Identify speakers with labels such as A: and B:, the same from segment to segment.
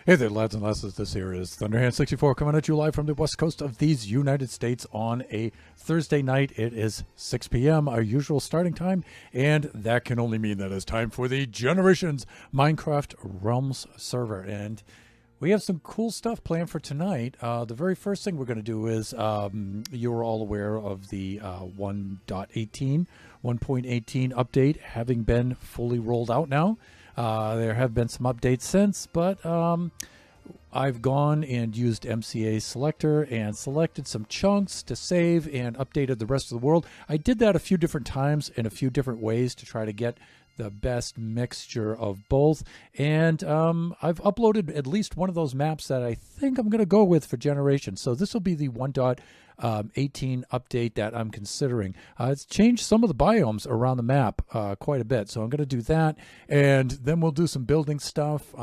A: Hey there, lads and lasses. This here is Thunderhand64 coming at you live from the west coast of these United States on a Thursday night. It is 6 p.m., our usual starting time, and that can only mean that it's time for the Generations Minecraft Realms server. And we have some cool stuff planned for tonight. The very first thing we're going to do is, you're all aware of the 1.18 update having been fully rolled out now. There have been some updates since, but I've gone and used MCA Selector and selected some chunks to save and updated the rest of the world. I did that a few different times in a few different ways to try to get the best mixture of both. And I've uploaded at least one of those maps that I think I'm going to go with for Generations. So this will be the 1.18 update that I'm considering. It's changed some of the biomes around the map quite a bit. So I'm going to do that. And then we'll do some building stuff.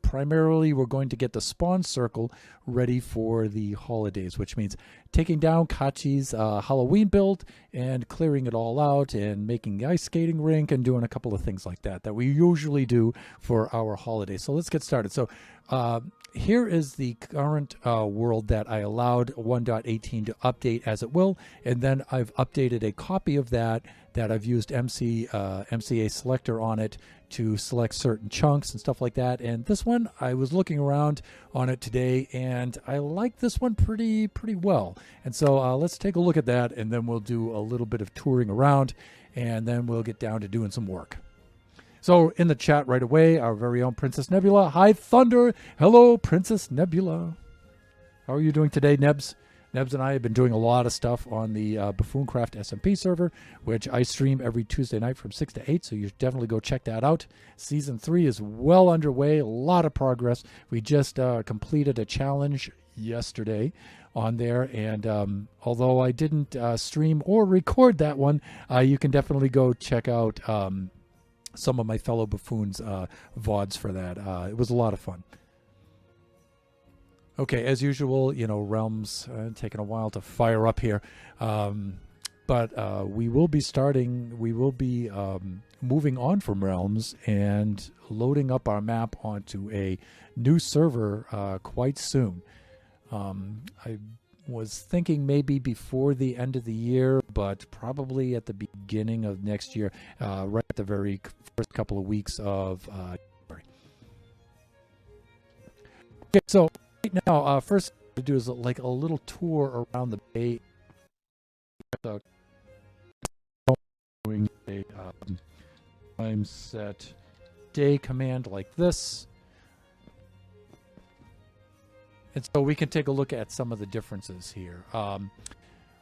A: Primarily, we're going to get the spawn circle ready for the holidays, which means taking down Kachi's Halloween build and clearing it all out and making the ice skating rink and doing a couple of things like that we usually do for our holidays. So let's get started. So here is the current world that I allowed 1.18 to update as it will, and then I've updated a copy of that I've used MCA Selector on it to select certain chunks and stuff like that. And this one, I was looking around on it today, and I like this one pretty well. And so let's take a look at that, and then we'll do a little bit of touring around, and then we'll get down to doing some work. So in the chat right away, our very own Princess Nebula. Hi, Thunder. Hello, Princess Nebula. How are you doing today, Nebs? Nebs and I have been doing a lot of stuff on the Buffooncraft SMP server, which I stream every Tuesday night from 6 to 8, so you should definitely go check that out. Season 3 is well underway, a lot of progress. We just completed a challenge yesterday on there, and although I didn't stream or record that one, you can definitely go check out some of my fellow buffoons' VODs for that. It was a lot of fun. Okay, as usual, you know, Realms taking a while to fire up here. But we will be moving on from Realms and loading up our map onto a new server quite soon. I was thinking maybe before the end of the year, but probably at the beginning of next year, right at the very first couple of weeks of January. Okay, so right now, first to do is like a little tour around the bay. Doing a time set day command like this. And so we can take a look at some of the differences here.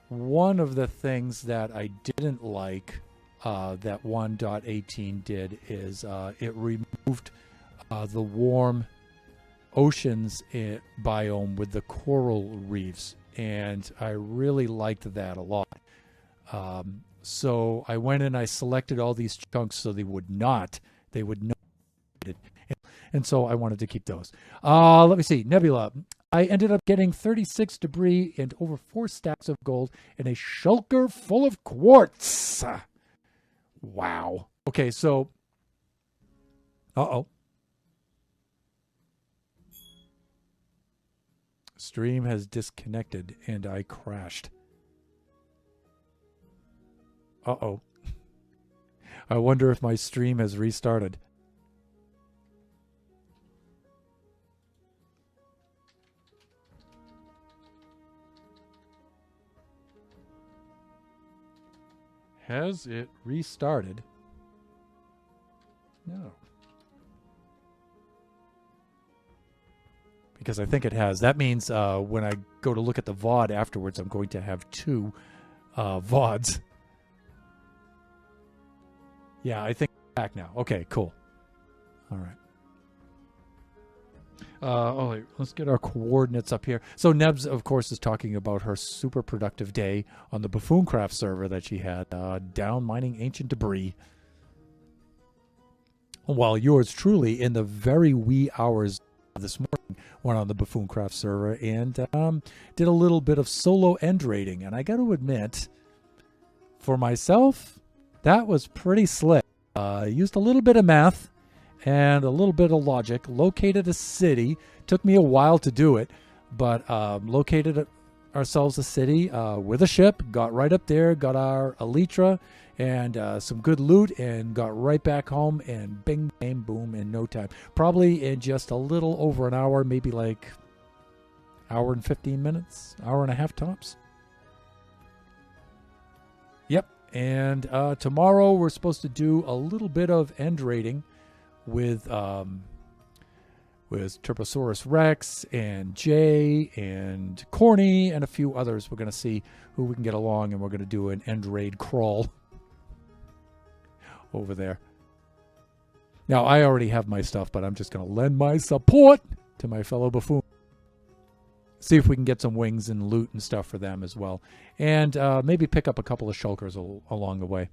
A: One of the things that I didn't like that 1.18 did is it removed the warm oceans biome with the coral reefs, and I really liked that a lot. So I went and I selected all these chunks so they would not. And so I wanted to keep those. Let me see. Nebula. I ended up getting 36 debris and over 4 stacks of gold in a shulker full of quartz. Wow. Okay, so... Uh-oh. Stream has disconnected and I crashed. Uh-oh. I wonder if my stream has restarted. Has it restarted? No. Because I think it has. That means when I go to look at the VOD afterwards, I'm going to have 2 VODs. Yeah, I think I'm back now. Okay, cool. All right. Let's get our coordinates up here. So Nebs, of course, is talking about her super productive day on the Buffooncraft server that she had down mining ancient debris. While yours truly, in the very wee hours this morning, went on the Buffooncraft server and did a little bit of solo end raiding. And I got to admit, for myself, that was pretty slick. Used a little bit of math and a little bit of logic. Located a city. Took me a while to do it, but located ourselves a city with a ship. Got right up there. Got our elytra and some good loot, and got right back home. And bing, bang, boom in no time. Probably in just a little over an hour, maybe like hour and 15 minutes, hour and a half tops. Yep. And tomorrow we're supposed to do a little bit of end raiding with Turbosaurus Rex and Jay and Corny and a few others. We're going to see who we can get along, and we're going to do an end raid crawl over there. Now, I already have my stuff, but I'm just going to lend my support to my fellow buffoon. See if we can get some wings and loot and stuff for them as well. And maybe pick up a couple of shulkers along the way.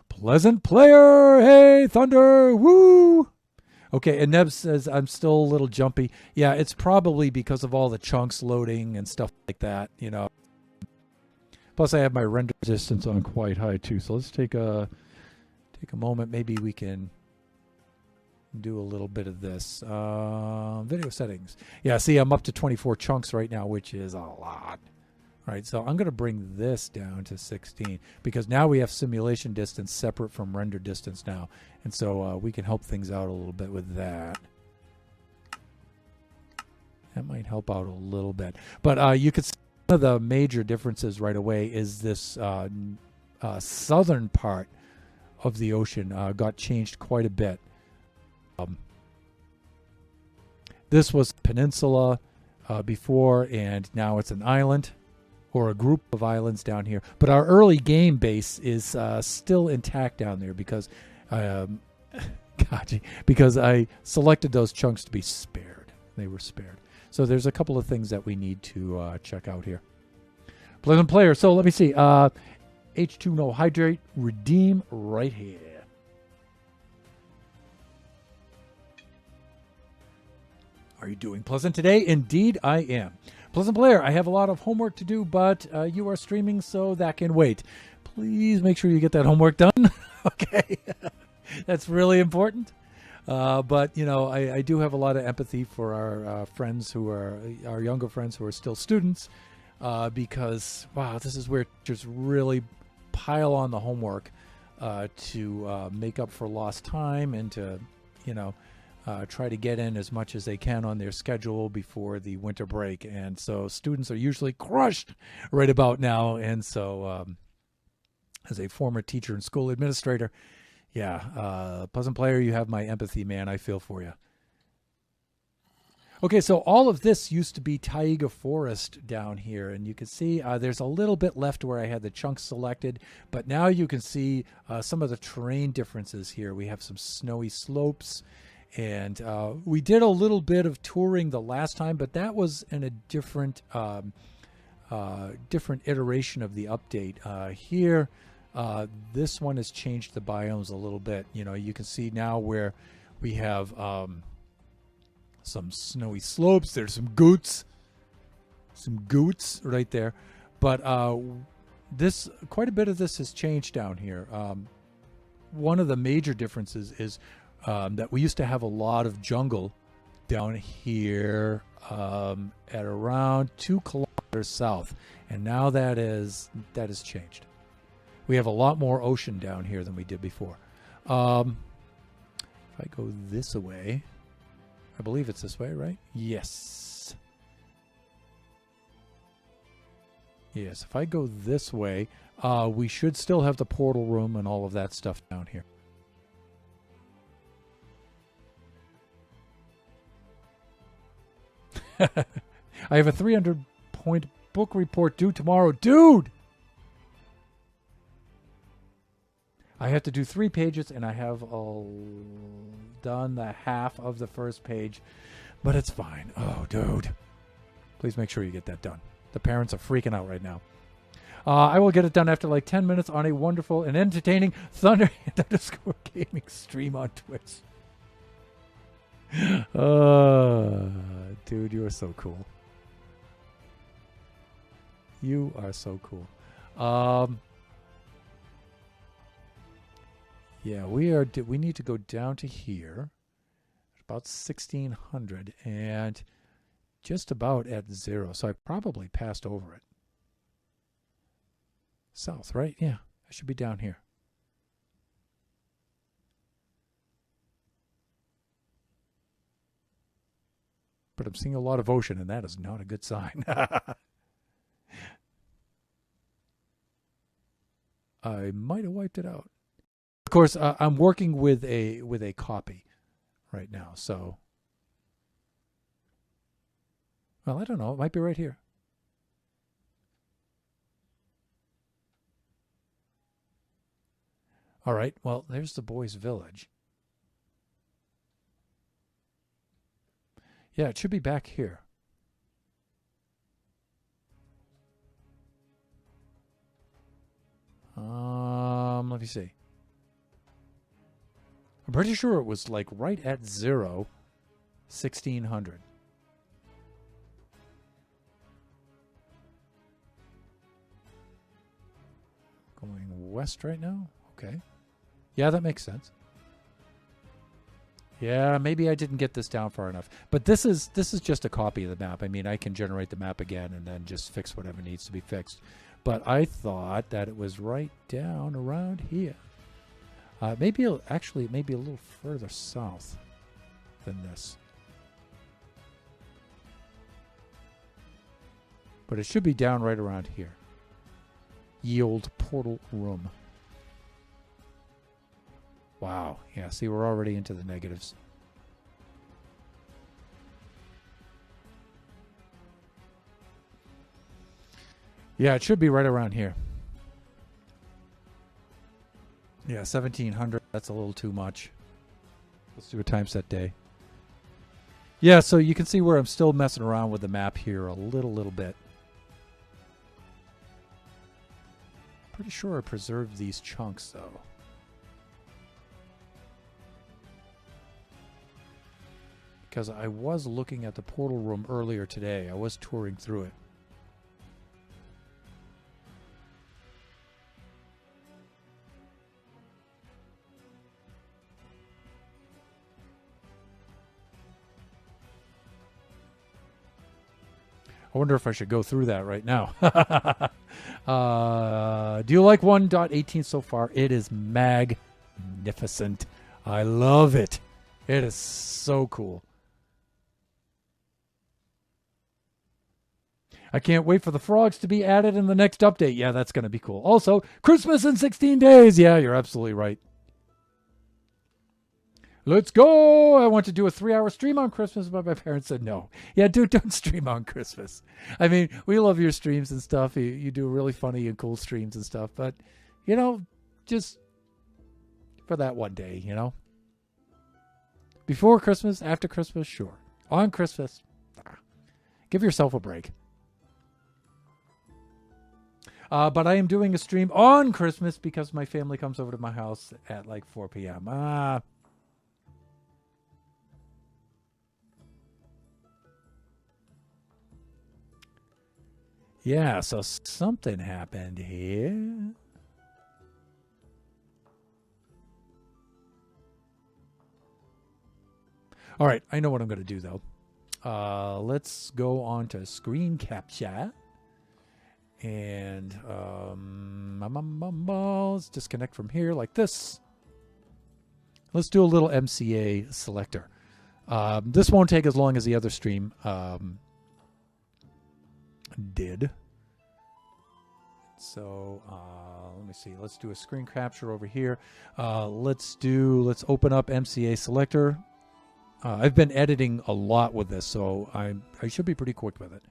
A: Pleasant player! Hey, Thunder! Woo! Okay, and Neb says, I'm still a little jumpy. Yeah, it's probably because of all the chunks loading and stuff like that, you know. Plus, I have my render distance on quite high, too. So let's take a moment. Maybe we can do a little bit of this. Video settings. Yeah, see, I'm up to 24 chunks right now, which is a lot. All right, so I'm going to bring this down to 16 because now we have simulation distance separate from render distance now. And so we can help things out a little bit with that. That might help out a little bit. But you could see one of the major differences right away is this southern part of the ocean got changed quite a bit. This was a peninsula before, and now it's an island or a group of islands down here. But our early game base is still intact down there because because I selected those chunks to be spared. They were spared. So there's a couple of things that we need to check out here. Pleasant player. So let me see. H2 no hydrate. Redeem right here. Are you doing pleasant today? Indeed, I am. Pleasant player, I have a lot of homework to do, but you are streaming, so that can wait. Please make sure you get that homework done. Okay. That's really important. But, you know, I do have a lot of empathy for our friends who are, our younger friends who are still students, because, wow, this is where teachers really pile on the homework to make up for lost time and to, you know, try to get in as much as they can on their schedule before the winter break. And so students are usually crushed right about now. And so as a former teacher and school administrator, yeah, Pleasant player, you have my empathy, man. I feel for you. Okay, so all of this used to be taiga forest down here, and you can see there's a little bit left where I had the chunks selected, but now you can see some of the terrain differences here. We have some snowy slopes, and we did a little bit of touring the last time, but that was in a different different iteration of the update. Here, this one has changed the biomes a little bit. You know, you can see now where we have some snowy slopes. There's some goots right there. But this, quite a bit of this has changed down here. One of the major differences is that we used to have a lot of jungle down here at around 2 kilometers south, and now that has changed. We have a lot more ocean down here than we did before. If I go this way, I believe it's this way, right? Yes. Yes, if I go this way, we should still have the portal room and all of that stuff down here. I have a 300-point book report due tomorrow. Dude! I have to do 3 pages, and I have done the half of the first page, but it's fine. Oh, dude. Please make sure you get that done. The parents are freaking out right now. I will get it done after like 10 minutes on a wonderful and entertaining Thunderhand_gaming stream on Twitch. Dude, you are so cool. You are so cool. Yeah, we need to go down to here, about 1600, and just about at 0. So I probably passed over it. South, right? Yeah, I should be down here. But I'm seeing a lot of ocean, and that is not a good sign. I might have wiped it out. Of course, I'm working with a copy right now, so well, I don't know. It might be right here. All right. Well, there's the boys' village. Yeah, it should be back here. Let me see. I'm pretty sure it was like right at 0, 1600. Going west right now? Okay. Yeah, that makes sense. Yeah, maybe I didn't get this down far enough. But this is just a copy of the map. I mean, I can generate the map again and then just fix whatever needs to be fixed. But I thought that it was right down around here. Maybe actually it may be a little further south than this. But it should be down right around here. Yield portal room. Wow. Yeah, see, we're already into the negatives. Yeah, it should be right around here. Yeah, 1700. That's a little too much. Let's do a time set day. Yeah, so you can see where I'm still messing around with the map here a little bit. Pretty sure I preserved these chunks, though. Because I was looking at the portal room earlier today. I was touring through it. I wonder if I should go through that right now. Do you like 1.18 so far? It is magnificent. I love it. It is so cool. I can't wait for the frogs to be added in the next update. Yeah, that's going to be cool. Also, Christmas in 16 days. Yeah, you're absolutely right. Let's go. I want to do a 3-hour stream on Christmas, but my parents said no. Yeah, dude, don't stream on Christmas. I mean, we love your streams and stuff. You do really funny and cool streams and stuff, but, you know, just for that one day, you know? Before Christmas, after Christmas, sure. On Christmas, give yourself a break. But I am doing a stream on Christmas because my family comes over to my house at like 4 p.m. Yeah, so something happened here. All right, I know what I'm going to do, though. Let's go on to screen capture. And let's disconnect from here like this. Let's do a little MCA selector. This won't take as long as the other stream did. So let me see. Let's do a screen capture over here. Let's open up MCA selector. I've been editing a lot with this, so I should be pretty quick with it.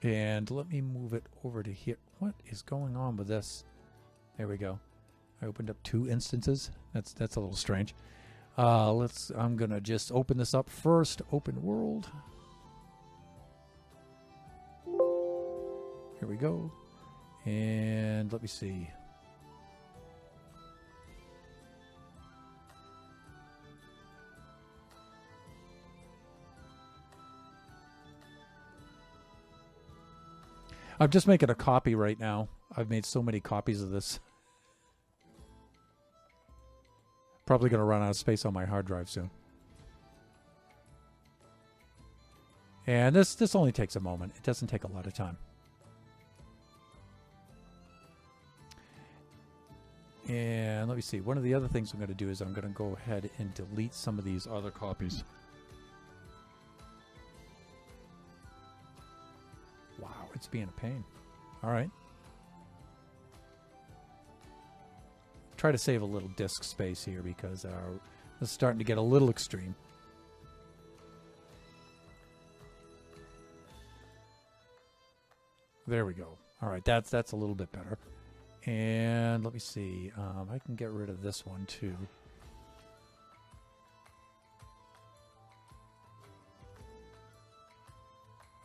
A: And let me move it over to here. What is going on with this? There we go. I opened up 2 instances. That's a little strange. I'm gonna just open this up first. Open world. Here we go. And let me see. I'm just making a copy right now. I've made so many copies of this. Probably going to run out of space on my hard drive soon. And this only takes a moment. It doesn't take a lot of time. And let me see. One of the other things I'm going to do is I'm going to go ahead and delete some of these other copies. Wow, it's being a pain. All right. Try to save a little disk space here because this is starting to get a little extreme. There we go. All right, that's a little bit better. And let me see. I can get rid of this one too.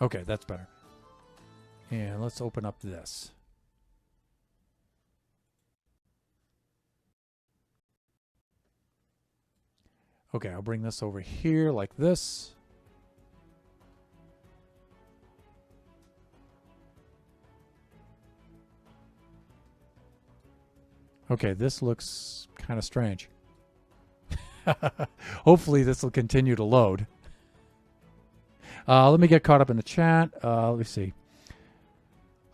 A: Okay, that's better. And let's open up this. Okay, I'll bring this over here like this. Okay, this looks kind of strange. Hopefully this will continue to load. Let me get caught up in the chat. Let me see.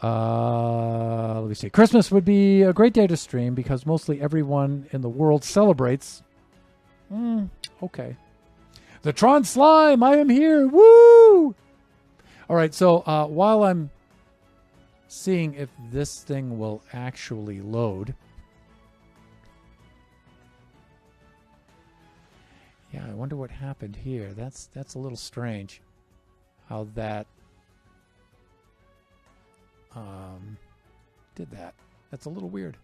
A: Let me see. Christmas would be a great day to stream because mostly everyone in the world celebrates. Okay. The Tron Slime, I am here. Woo! All right, so while I'm seeing if this thing will actually load. Yeah, I wonder what happened here. That's a little strange. How that did that. That's a little weird.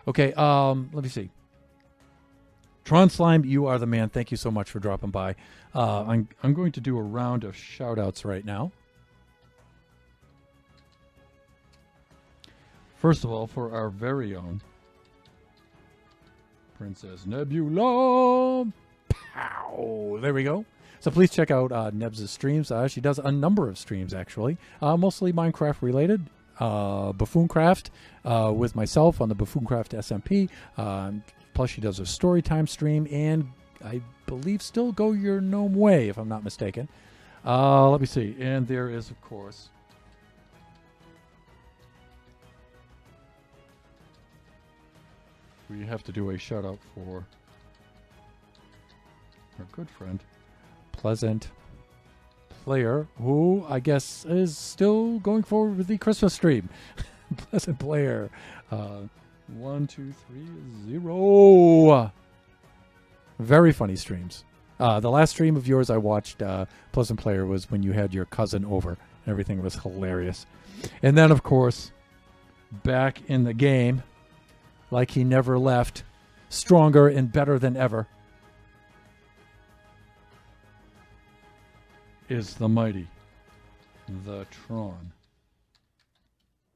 A: Okay, let me see. Tron Slime, you are the man. Thank you so much for dropping by. I'm going to do a round of shout-outs right now. First of all, for our very own Princess Nebula. Pow! There we go. So please check out Neb's streams. She does a number of streams, actually. Mostly Minecraft related. Buffooncraft with myself on the Buffooncraft SMP. Plus she does a Storytime stream. And I believe still Go Your Gnome Way, if I'm not mistaken. Let me see. And there is, of course... we have to do a shout out for our good friend, Pleasant Player, who I guess is still going forward with the Christmas stream. Pleasant Player. 1, 2, 3, 0. Very funny streams. The last stream of yours I watched, Pleasant Player, was when you had your cousin over. Everything was hilarious. And then, of course, back in the game, like he never left, stronger and better than ever, is the mighty, the Tron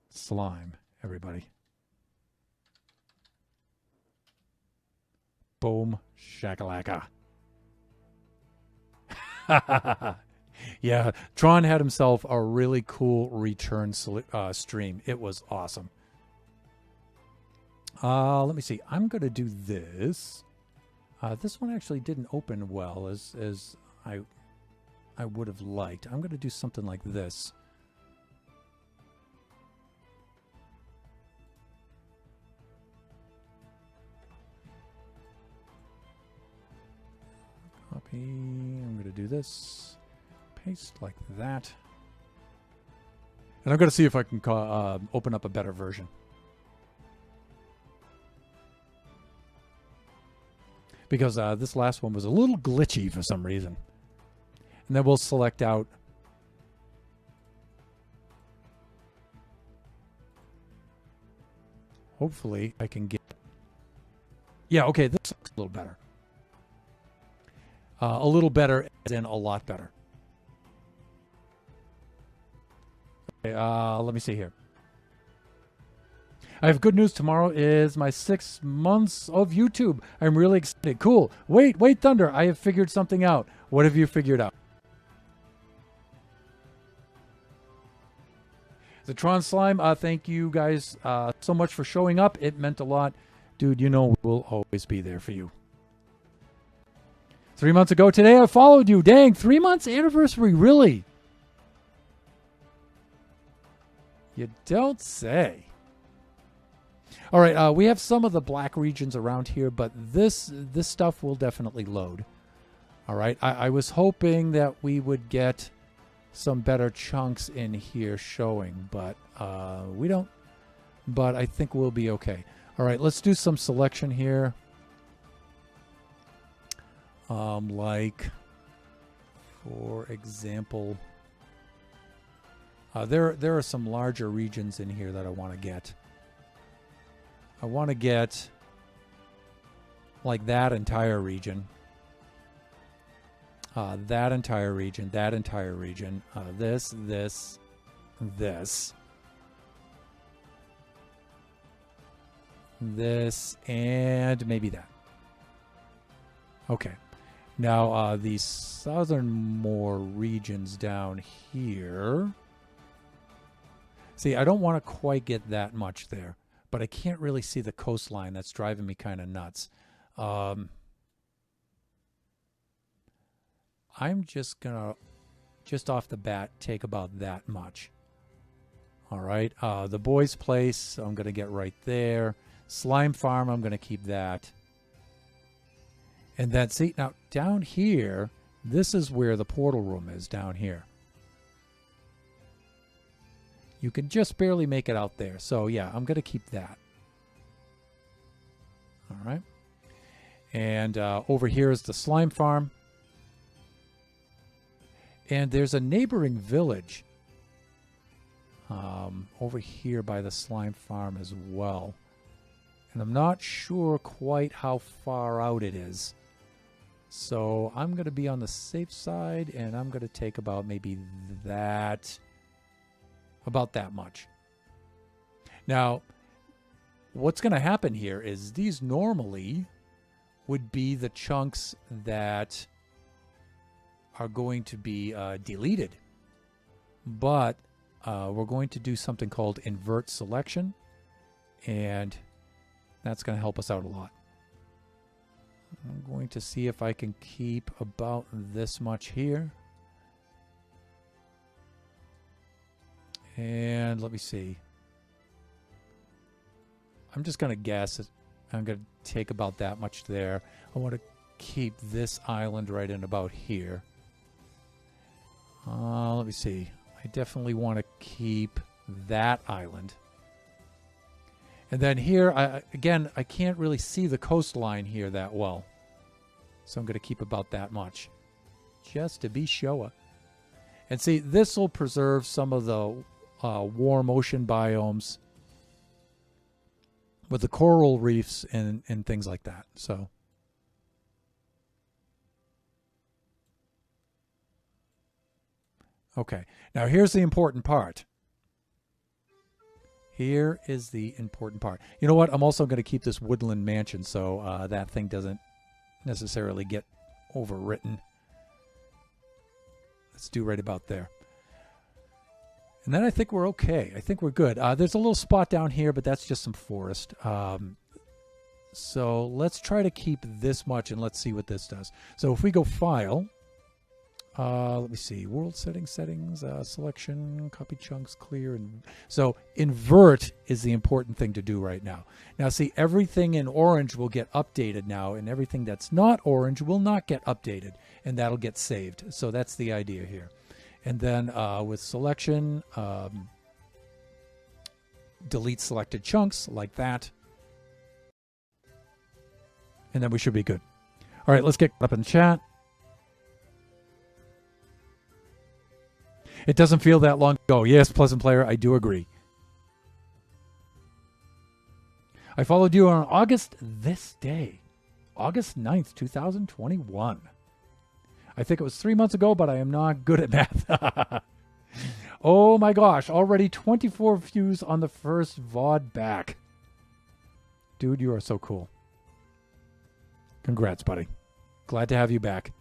A: Slime, everybody. Boom, shakalaka. Yeah, Tron had himself a really cool return stream. It was awesome. Let me see. I'm going to do this. This one actually didn't open well as I would have liked. I'm going to do something like this. Copy. I'm going to do this. Paste like that. And I'm going to see if I can open up a better version. Because this last one was a little glitchy for some reason. And then we'll select out. Hopefully I can get... yeah, okay, this looks a little better. A little better as in a lot better. Okay, let me see here. I have good news. Tomorrow is my 6 months of YouTube. I'm really excited. Cool. Wait, Thunder. I have figured something out. What have you figured out? The Tron Slime, thank you guys so much for showing up. It meant a lot. Dude, you know we'll always be there for you. 3 months ago today, I followed you. Dang, 3 months anniversary, really? You don't say. All right, we have some of the black regions around here, but this stuff will definitely load. All right, I was hoping that we would get some better chunks in here showing, but we don't. But I think we'll be okay. All right, let's do some selection here. Like, for example, there are some larger regions in here that I want to get. I want to get like that entire region. That entire region, that entire region, this, and maybe that. Okay. Now, the southernmore regions down here. See, I don't want to quite get that much there, but I can't really see the coastline. That's driving me kind of nuts. I'm just going to, just off the bat, take about that much. All right. The boys' place, I'm going to get right there. Slime farm, I'm going to keep that. And then, see, now down here, this is where the portal room is, down here. You can just barely make it out there. So, yeah, I'm going to keep that. All right. And over here is the slime farm. And there's a neighboring village over here by the slime farm as well. And I'm not sure quite how far out it is. So I'm going to be on the safe side, and I'm going to take about maybe that, about that much. Now, what's going to happen here is these normally would be the chunks that are going to be deleted. But we're going to do something called Invert Selection, and that's going to help us out a lot. I'm going to see if I can keep about this much here. And let me see. I'm just going to guess. I'm going to take about that much there. I want to keep this island right in about here. Let me see. I definitely want to keep that island. And then here, again, I can't really see the coastline here that well. So I'm going to keep about that much. Just to be sure. And see, this will preserve some of the warm ocean biomes with the coral reefs and things like that. So. Okay. Now here's the important part. Here is the important part. You know what? I'm also going to keep this woodland mansion so that thing doesn't necessarily get overwritten. Let's do right about there. And then I think we're okay. I think we're good. There's a little spot down here, but that's just some forest. So let's try to keep this much, and let's see what this does. So if we go File, let me see, World Settings, Selection, Copy Chunks, Clear. And so Invert is the important thing to do right now. Now see, everything in orange will get updated now, and everything that's not orange will not get updated, and that'll get saved. So that's the idea here. And then with Selection, delete selected chunks like that. And then we should be good. All right, let's get up in the chat. It doesn't feel that long ago. Yes, Pleasant Player, I do agree. I followed you on August 9th, 2021. I think it was 3 months ago, but I am not good at math. Oh my gosh, already 24 views on the first VOD back. Dude, you are so cool. Congrats, buddy. Glad to have you back.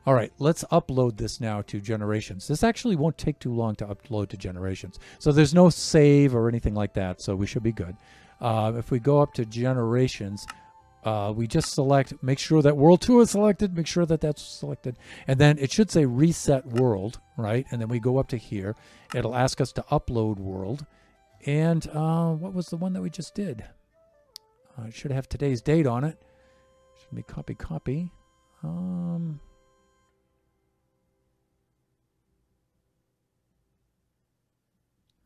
A: All right, let's upload this now to Generations. This actually won't take too long to upload to Generations. So there's no save or anything like that, so we should be good. If we go up to Generations, we just select, make sure that World 2 is selected, make sure that that's selected, and then it should say Reset World, right? And then we go up to here. It'll ask us to upload world. And what was the one that we just did? It should have today's date on it. Should be copy.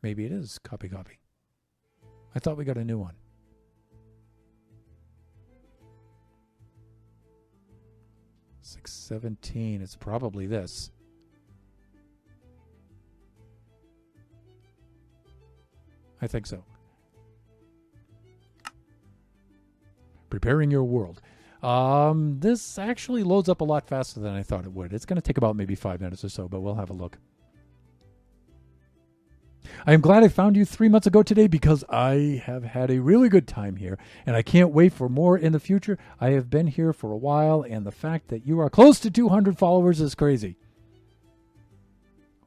A: Maybe it is copy. I thought we got a new one. $617. It's probably this. I think so. Preparing your world. This actually loads up a lot faster than I thought it would. It's going to take about maybe 5 minutes or so, but we'll have a look. I am glad I found you 3 months ago today because I have had a really good time here, and I can't wait for more in the future. I have been here for a while, and the fact that you are close to 200 followers is crazy.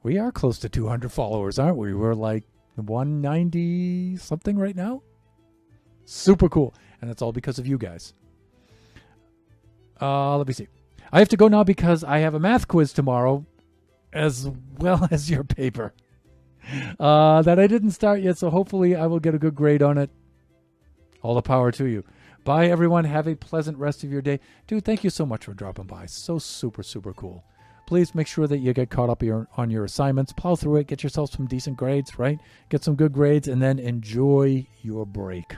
A: We are close to 200 followers, aren't we? We're like 190 something right now. Super cool. And it's all because of you guys. Let me see. I have to go now because I have a math quiz tomorrow, as well as your paper that I didn't start yet. So hopefully I will get a good grade on it. All the power to you. Bye, everyone. Have a pleasant rest of your day. Dude, thank you so much for dropping by. So super cool. Please make sure that you get caught up on your assignments. Plow through it. Get yourself some decent grades, right? Get some good grades, and then enjoy your break.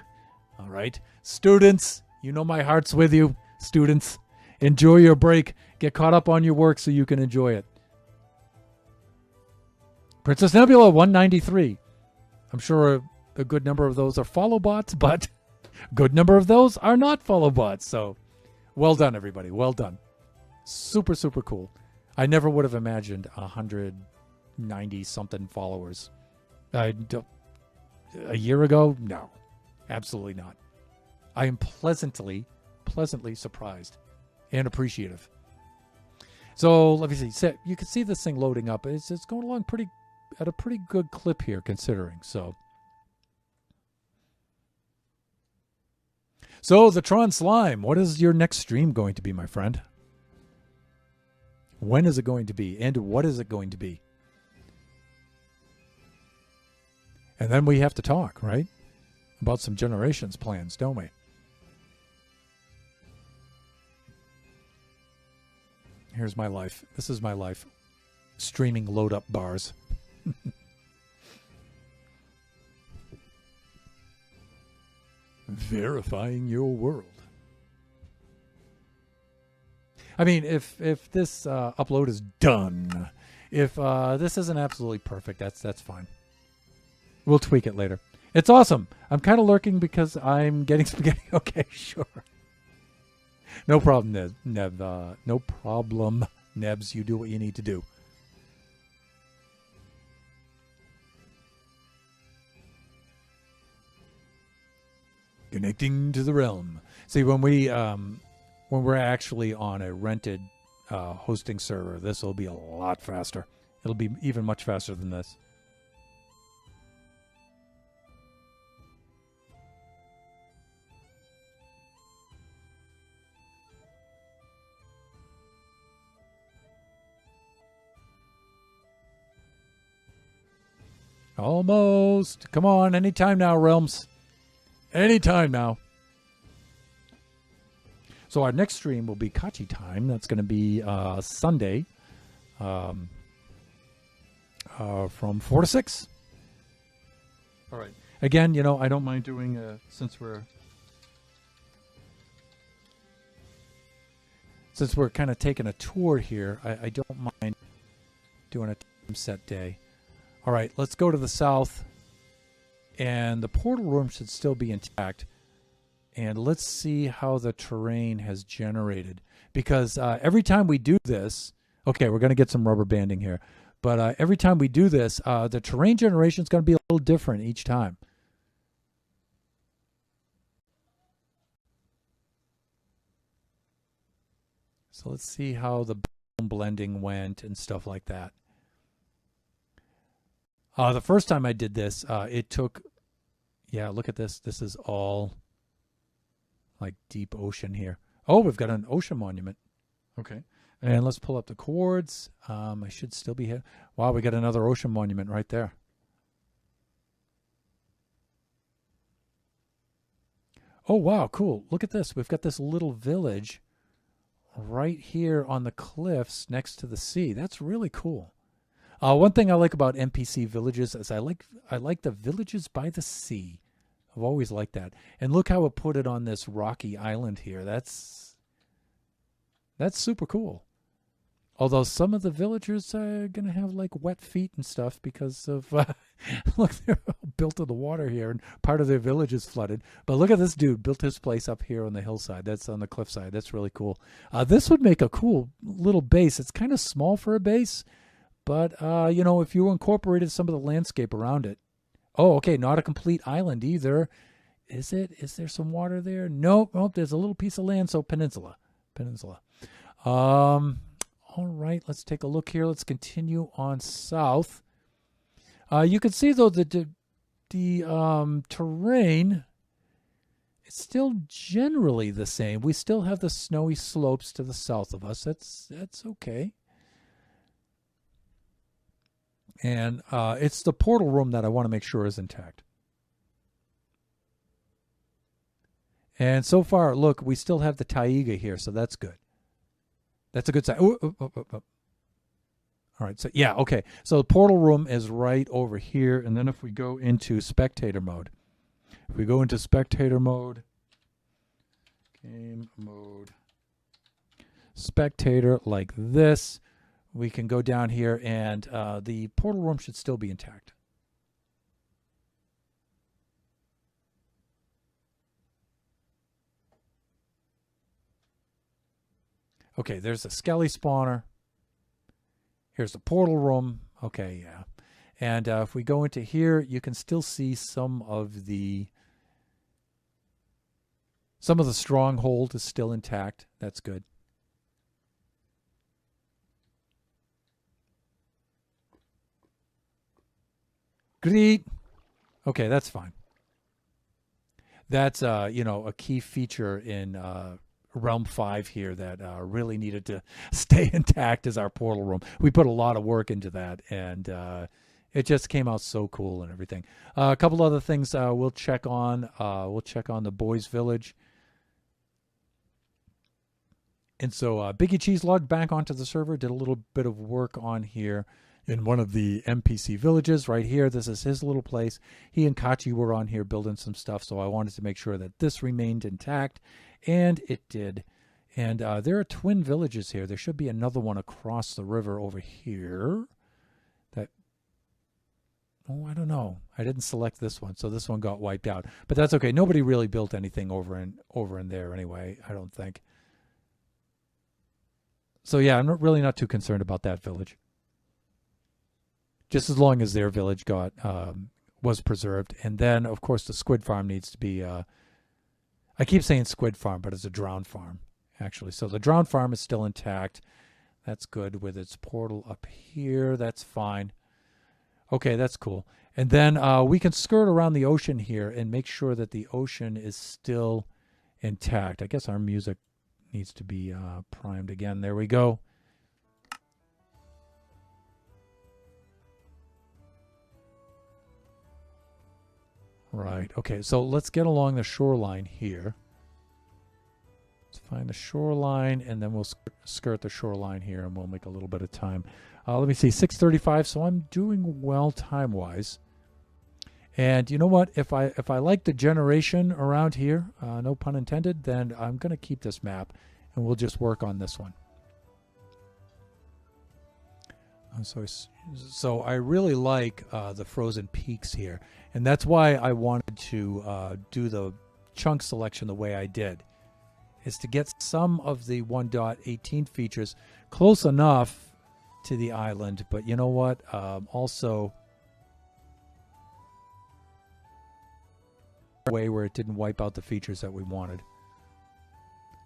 A: All right? Students, you know my heart's with you. Students, enjoy your break. Get caught up on your work so you can enjoy it. Princess Nebula, 193. I'm sure a good number of those are follow bots, but a good number of those are not follow bots. So well done, everybody. Well done. Super cool. I never would have imagined 190-something followers. A year ago? No, absolutely not. I am pleasantly surprised and appreciative. So let me see. So you can see this thing loading up. It's going along at a pretty good clip here, considering. So the Tron Slime. What is your next stream going to be, my friend? When is it going to be? And what is it going to be? And then we have to talk, right? About some Generations plans, don't we? Here's my life. This is my life. Streaming load up bars. Verifying your world. I mean, if this upload is done, if this isn't absolutely perfect, that's fine. We'll tweak it later. It's awesome. I'm kind of lurking because I'm getting spaghetti. Okay, sure. No problem, Neb. No problem, Nebs. You do what you need to do. Connecting to the realm. See, when we're actually on a rented hosting server, this will be a lot faster. It'll be even much faster than this. Almost. Come on, anytime now, Realms. Anytime now. So our next stream will be Kachi time. That's going to be Sunday from 4 to 6. All right. Again, I don't mind doing, since we're kind of taking a tour here, I don't mind doing a time set day. All right, let's go to the south. And the portal room should still be intact. And let's see how the terrain has generated. Because every time we do this, okay, we're going to get some rubber banding here. But every time we do this, the terrain generation is going to be a little different each time. So let's see how the blending went and stuff like that. The first time I did this, it took, yeah, look at this. This is all like deep ocean here. Oh, we've got an ocean monument. Okay. And let's pull up the chords. I should still be here. Wow, we got another ocean monument right there. Oh, wow, cool. Look at this. We've got this little village right here on the cliffs next to the sea. That's really cool. One thing I like about NPC villages is I like the villages by the sea. I've always liked that. And look how it put it on this rocky island here. That's super cool. Although some of the villagers are going to have like wet feet and stuff because of, look, they're built in the water here and part of their village is flooded. But look at this dude built his place up here on the hillside. That's on the cliffside. That's really cool. This would make a cool little base. It's kind of small for a base, but, you know, if you incorporated some of the landscape around it. Oh, okay, not a complete island either. Is it? Is there some water there? Nope. Oh, there's a little piece of land, so peninsula. All right, let's take a look here. Let's continue on south. You can see, though, the terrain is still generally the same. We still have the snowy slopes to the south of us. That's okay. And it's the portal room that I want to make sure is intact. And so far, look, we still have the taiga here, so that's good. That's a good sign. All right, so yeah, okay. So the portal room is right over here, and then if we go into spectator mode, game mode, spectator like this, we can go down here, and the portal room should still be intact. Okay, there's a skelly spawner. Here's the portal room. Okay, yeah. And if we go into here, you can still see some of the stronghold is still intact. That's good. Great. Okay, that's fine. That's you know, a key feature in Realm 5 here that really needed to stay intact is our portal room. We put a lot of work into that, and it just came out so cool and everything. A couple other things we'll check on. We'll check on the boys' village. And so Biggie Cheese logged back onto the server, did a little bit of work on here in one of the NPC villages right here. This is his little place. He and Kachi were on here building some stuff, so I wanted to make sure that this remained intact. And it did. And there are twin villages here. There should be another one across the river over here. Oh, I don't know. I didn't select this one, so this one got wiped out. But that's okay. Nobody really built anything over in there anyway, I don't think. So yeah, I'm really not too concerned about that village. Just as long as their village was preserved. And then, of course, the squid farm needs to be... I keep saying squid farm, but it's a drowned farm, actually. So the drowned farm is still intact. That's good with its portal up here. That's fine. Okay, that's cool. And then we can skirt around the ocean here and make sure that the ocean is still intact. I guess our music needs to be primed again. There we go. Right. Okay, so let's get along the shoreline here. Let's find the shoreline, and then we'll skirt the shoreline here, and we'll make a little bit of time. Let me see, 6:35, so I'm doing well time-wise. And you know what? If I like the generation around here, no pun intended, then I'm going to keep this map, and we'll just work on this one. So I really like the frozen peaks here, and that's why I wanted to do the chunk selection the way I did, is to get some of the 1.18 features close enough to the island, but you know what? Also a way where it didn't wipe out the features that we wanted.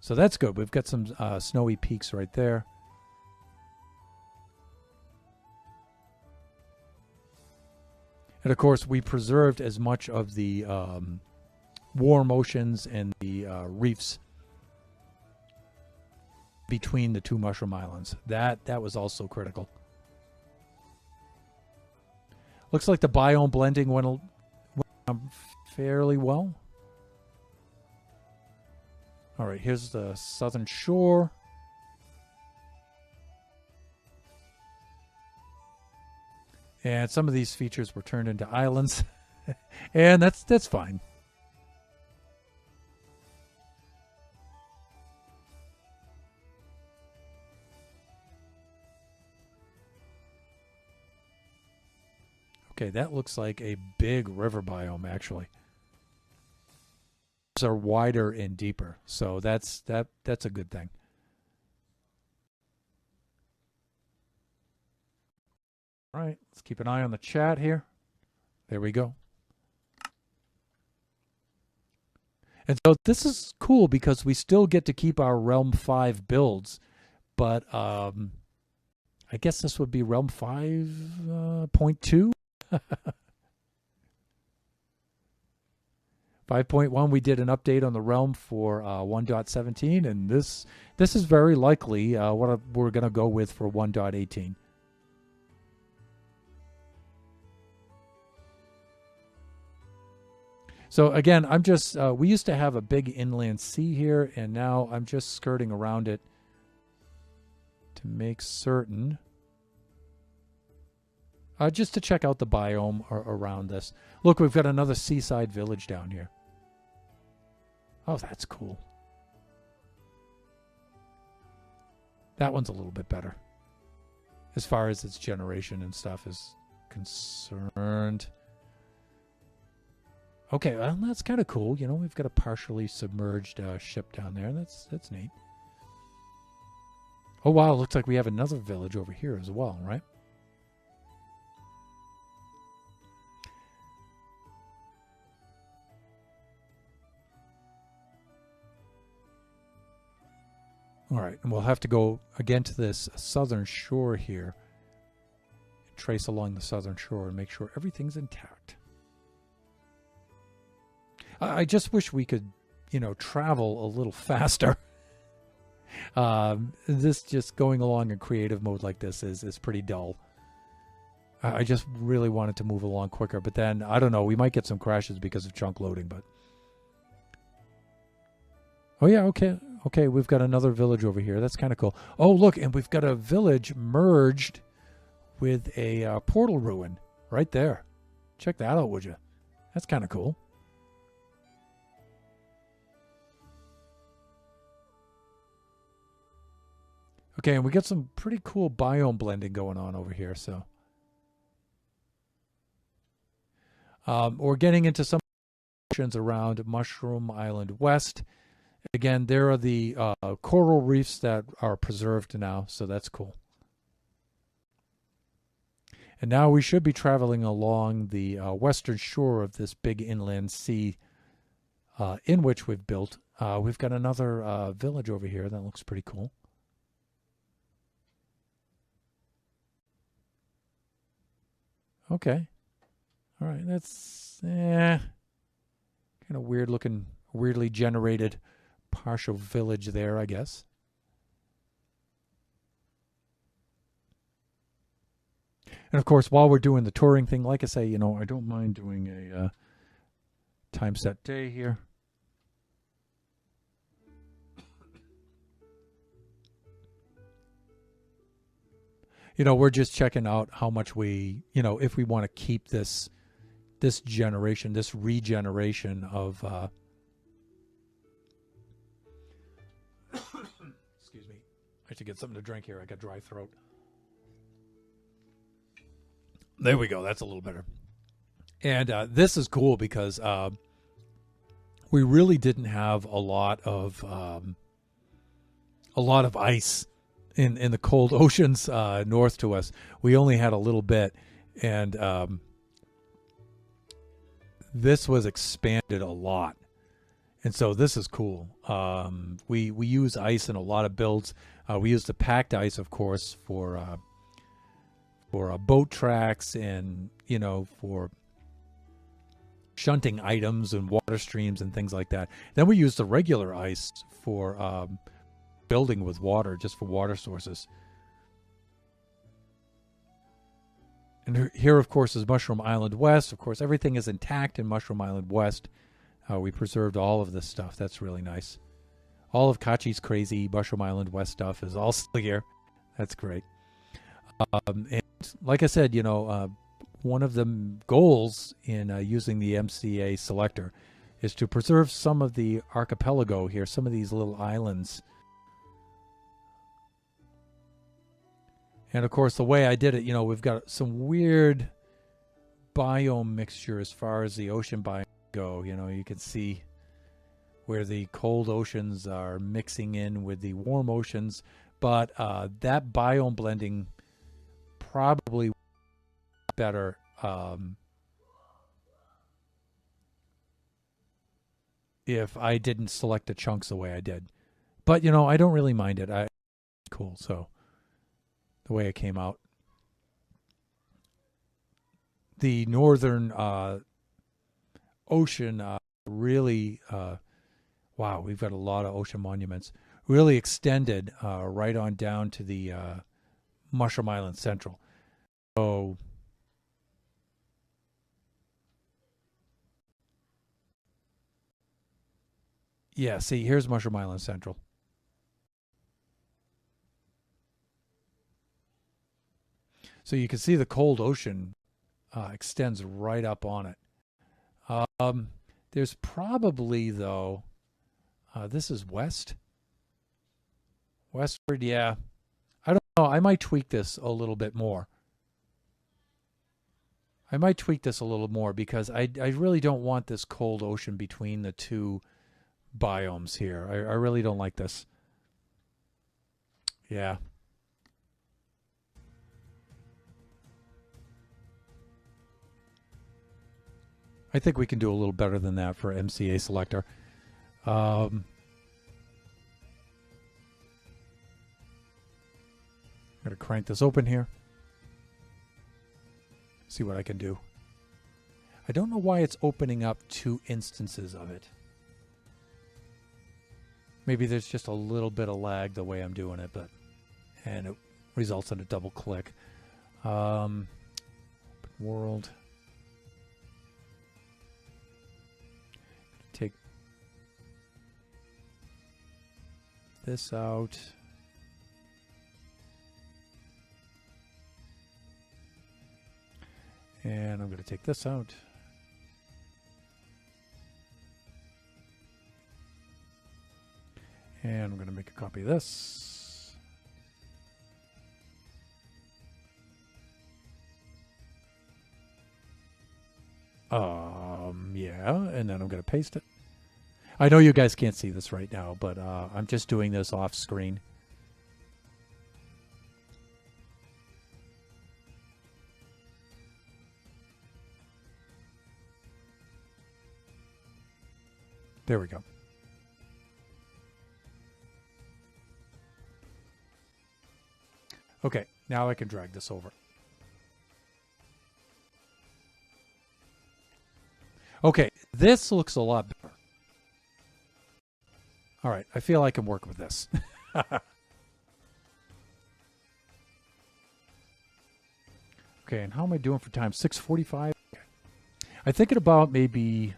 A: So that's good. We've got some snowy peaks right there. And of course, we preserved as much of the warm oceans and the reefs between the two mushroom islands. That was also critical. Looks like the biome blending went fairly well. All right, here's the southern shore. And some of these features were turned into islands. And that's fine. Okay, that looks like a big river biome, actually. These are wider and deeper, so that's a good thing. All right, let's keep an eye on the chat here. There we go. And so this is cool because we still get to keep our Realm 5 builds, but I guess this would be Realm 5.2. 5.1, we did an update on the Realm for 1.17, and this is very likely what we're going to go with for 1.18. So again, I'm just, we used to have a big inland sea here, and now I'm just skirting around it to make certain. Just to check out the biome around this. Look, we've got another seaside village down here. Oh, that's cool. That one's a little bit better as far as its generation and stuff is concerned. Okay, well, that's kind of cool. You know, we've got a partially submerged ship down there. That's neat. Oh, wow, looks like we have another village over here as well, right? All right, and we'll have to go again to this southern shore here. Trace along the southern shore and make sure everything's intact. I just wish we could, you know, travel a little faster. This just going along in creative mode like this is pretty dull. I just really wanted to move along quicker, but then, I don't know, we might get some crashes because of chunk loading, but... Oh yeah, okay. Okay, we've got another village over here. That's kind of cool. Oh, look, and we've got a village merged with a portal ruin right there. Check that out, would you? That's kind of cool. Okay, and we got some pretty cool biome blending going on over here, so. We're getting into some options around Mushroom Island West. Again, there are the coral reefs that are preserved now, so that's cool. And now we should be traveling along the western shore of this big inland sea in which we've built. We've got another village over here that looks pretty cool. Okay. All right, that's kind of weird looking, weirdly generated partial village there, I guess. And of course, while we're doing the touring thing, like I say, you know, I don't mind doing a time set day here. You know, we're just checking out how much we, you know, if we want to keep this generation, this regeneration of excuse me. I have to get something to drink here. I got dry throat. There we go. That's a little better. And this is cool because we really didn't have a lot of ice in the cold oceans north to us. We only had a little bit, and this was expanded a lot. And so this is cool. We use ice in a lot of builds. We use the packed ice, of course, for boat tracks and, you know, for shunting items and water streams and things like that. Then we use the regular ice for building with water, just for water sources. And here, of course, is Mushroom Island West. Of course, everything is intact in Mushroom Island West. We preserved all of this stuff. That's really nice. All of Kachi's crazy Mushroom Island West stuff is all still here. That's great. And like I said, one of the goals in using the MCA selector is to preserve some of the archipelago here, some of these little islands. And of course, the way I did it, we've got some weird biome mixture as far as the ocean biome go. You can see where the cold oceans are mixing in with the warm oceans, but that biome blending probably better if I didn't select the chunks the way I did. But I don't really mind it. It's cool. So the way it came out, the northern ocean really wow, we've got a lot of ocean monuments, really extended right on down to the Mushroom Island Central. So yeah, see, here's Mushroom Island Central. So you can see the cold ocean extends right up on it. There's probably, though, this is westward, yeah. I don't know. I might tweak this a little bit more. Because I really don't want this cold ocean between the two biomes here. I really don't like this. Yeah. I think we can do a little better than that for MCA selector. Gotta crank this open here. See what I can do. I don't know why it's opening up 2 instances of it. Maybe there's just a little bit of lag the way I'm doing it, and it results in a double click. World. Take this out. And I'm going to take this out. And I'm going to make a copy of this. Yeah, and then I'm going to paste it. I know you guys can't see this right now, but I'm just doing this off screen. There we go. Okay, now I can drag this over. Okay, this looks a lot better. All right, I feel I can work with this. Okay, and how am I doing for time? 6:45? Okay. I'm thinking about maybe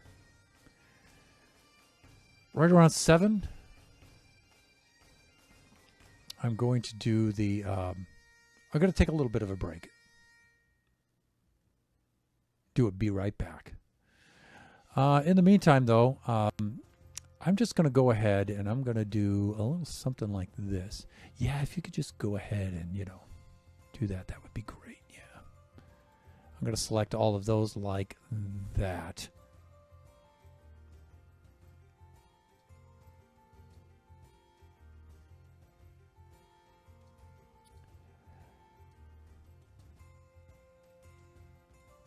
A: right around 7. I'm going to do the, I'm going to take a little bit of a break. Be right back. In the meantime, though, I'm just going to go ahead and I'm going to do a little something like this. Yeah, if you could just go ahead and, do that, that would be great. Yeah. I'm going to select all of those like that.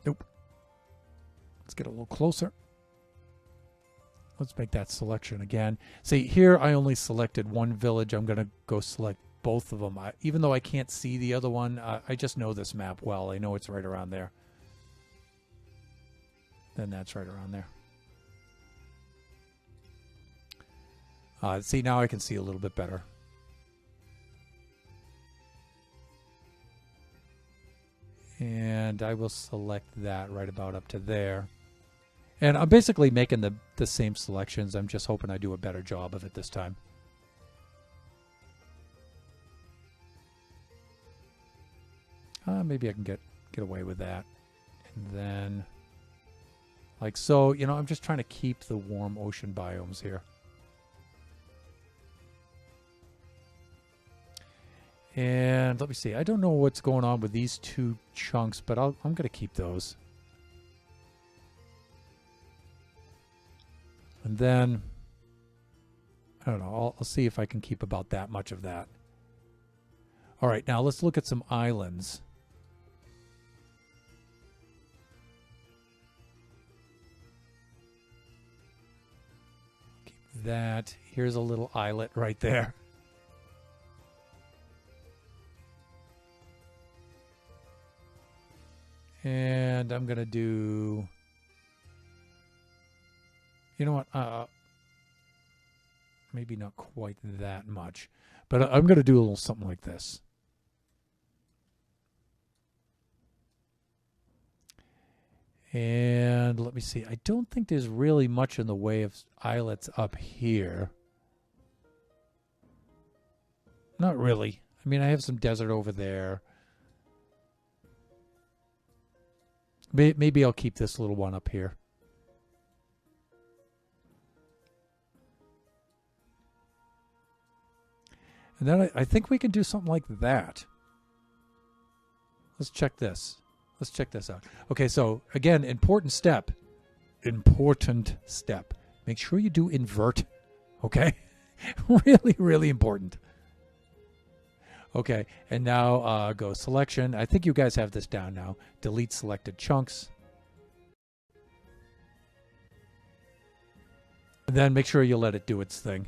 A: Nope. Let's get a little closer. Let's make that selection again. See, here I only selected one village. I'm going to go select both of them. Even though I can't see the other one, I just know this map well. I know it's right around there. then that's right around there. See, now I can see a little bit better. And I will select that right about up to there. And I'm basically making the same selections. I'm just hoping I do a better job of it this time. Maybe I can get away with that. And then, like so, you know, I'm just trying to keep the warm ocean biomes here. And let me see. I don't know what's going on with these two chunks, but I'm going to keep those. And then, I don't know. I'll see if I can keep about that much of that. All right, now let's look at some islands. Keep that. Here's a little islet right there. And I'm going to do, you know what, maybe not quite that much, but I'm going to do a little something like this. And let me see, I don't think there's really much in the way of islets up here. Not really. I mean, I have some desert over there. Maybe I'll keep this little one up here. And then I think we can do something like that. Let's check this. Let's check this out. Okay, so again, important step. Important step. Make sure you do invert. Okay? Really, really important. Okay, and now go selection. I think you guys have this down now. Delete selected chunks. And then make sure you let it do its thing.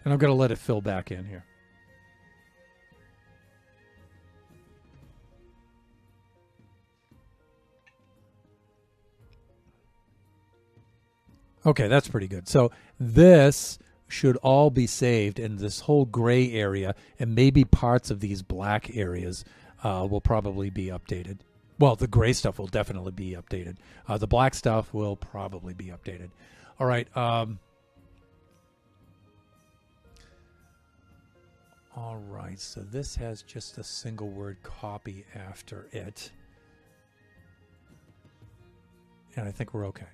A: And I'm going to let it fill back in here. Okay, that's pretty good. So this should all be saved in this whole gray area, and maybe parts of these black areas will probably be updated. Well, the gray stuff will definitely be updated. The black stuff will probably be updated. All right. All right, so this has just a single word copy after it. And I think we're okay.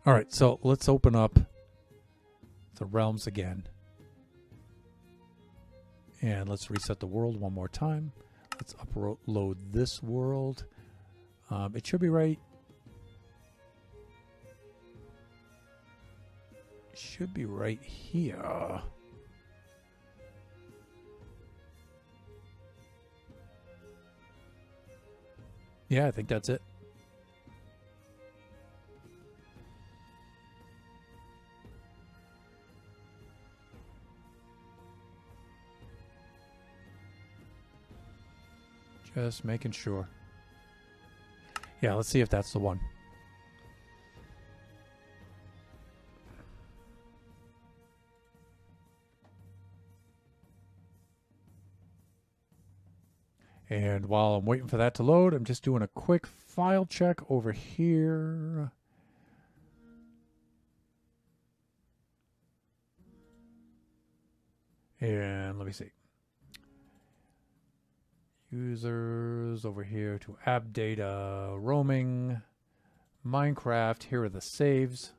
A: All right, so let's open up the realms again. And let's reset the world one more time. Let's upload this world. It should be right. It should be right here. Yeah, I think that's it. Just making sure. Yeah, let's see if that's the one. And while I'm waiting for that to load, I'm just doing a quick file check over here. And let me see. Users over here to app data, roaming, Minecraft. Here are the saves.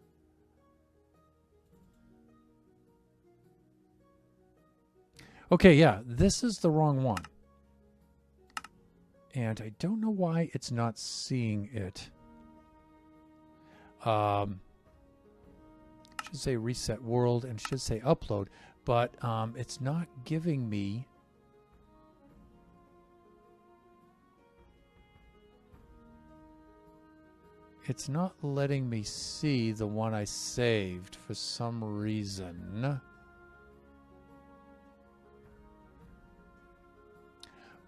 A: Okay, yeah, this is the wrong one. And I don't know why it's not seeing it. Should say reset world and should say upload, but it's not giving me. It's not letting me see the one I saved for some reason.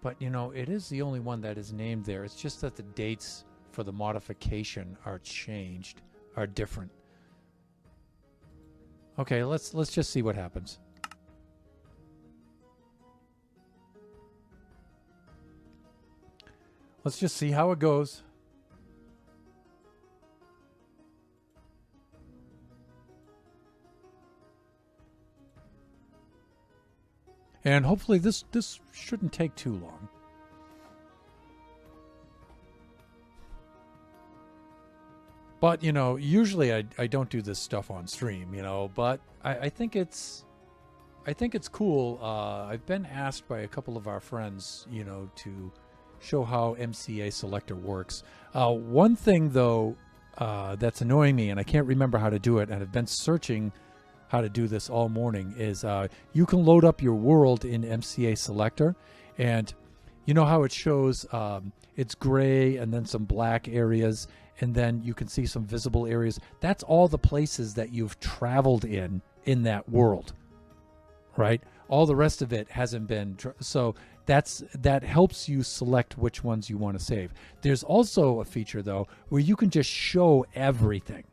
A: But, you know, it is the only one that is named there. It's just that the dates for the modification are changed, are different. Okay, let's just see what happens. Let's just see how it goes. And hopefully this shouldn't take too long. But, you know, usually I don't do this stuff on stream, you know, but I think it's cool. I've been asked by a couple of our friends, you know, to show how MCA Selector works. One thing, though, that's annoying me, and I can't remember how to do it, and I've been searching how to do this all morning, is you can load up your world in MCA Selector, and you know how it shows it's gray and then some black areas, and then you can see some visible areas. That's all the places that you've traveled in that world, right? All the rest of it hasn't been. So that helps you select which ones you want to save. There's also a feature, though, where you can just show everything,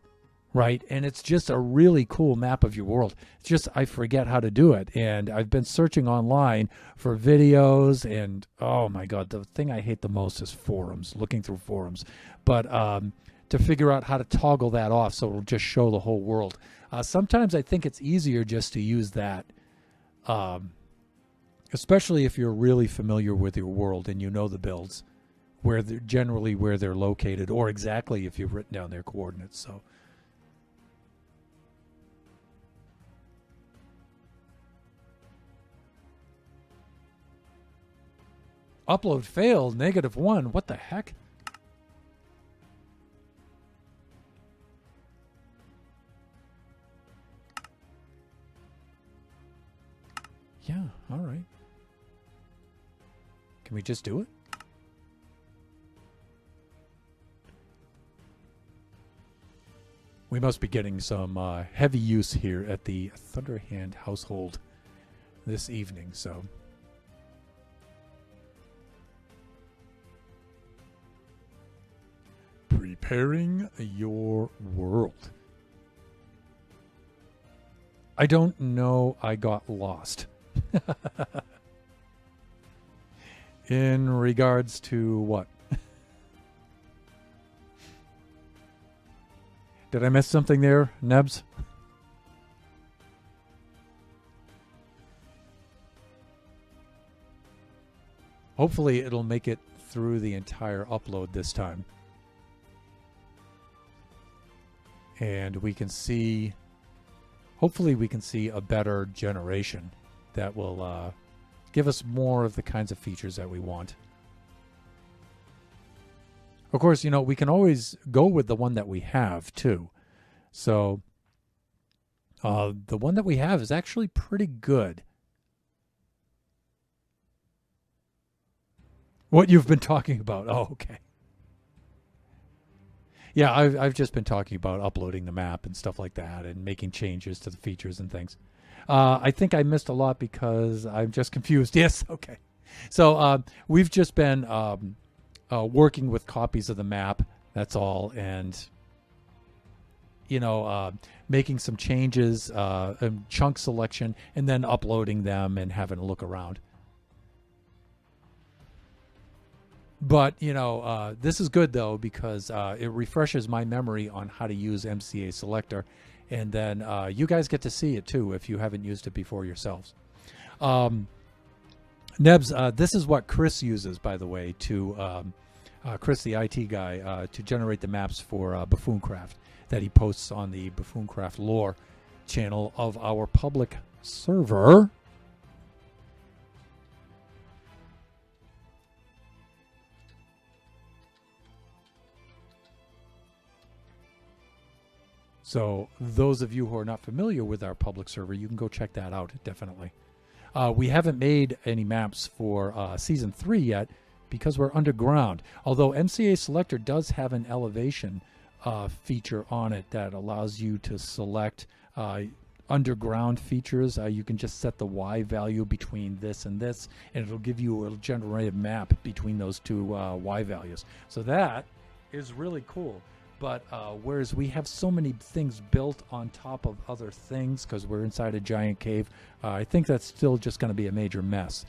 A: right? And it's just a really cool map of your world. It's just I forget how to do it. And I've been searching online for videos, and oh my God, the thing I hate the most is forums, looking through forums. But to figure out how to toggle that off so it'll just show the whole world. Sometimes I think it's easier just to use that, especially if you're really familiar with your world and you know the builds, where they're generally where they're located, or exactly if you've written down their coordinates. So upload failed, -1. What the heck? Yeah, all right. Can we just do it? We must be getting some heavy use here at the Thunderhand household this evening, so. Preparing your world. I don't know. I got lost. In regards to what? Did I miss something there, Nebs? Hopefully it'll make it through the entire upload this time. And we can see, hopefully we can see a better generation that will give us more of the kinds of features that we want. Of course, you know, we can always go with the one that we have, too. So, the one that we have is actually pretty good. What you've been talking about. Oh, okay. Yeah, I've just been talking about uploading the map and stuff like that and making changes to the features and things. I think I missed a lot because I'm just confused. Yes, okay. So we've just been working with copies of the map, that's all, and, you know, making some changes, chunk selection, and then uploading them and having a look around. But, you know, this is good, though, because it refreshes my memory on how to use MCA Selector. And then you guys get to see it, too, if you haven't used it before yourselves. Nebs, this is what Chris uses, by the way, to Chris, the IT guy, to generate the maps for Buffooncraft that he posts on the Buffooncraft lore channel of our public server. So those of you who are not familiar with our public server, you can go check that out, definitely. We haven't made any maps for Season 3 yet because we're underground. Although MCA Selector does have an elevation feature on it that allows you to select a underground features. You can just set the Y value between this and this, and it'll give you a generated map between those two Y values. So that is really cool. But whereas we have so many things built on top of other things because we're inside a giant cave, I think that's still just going to be a major mess.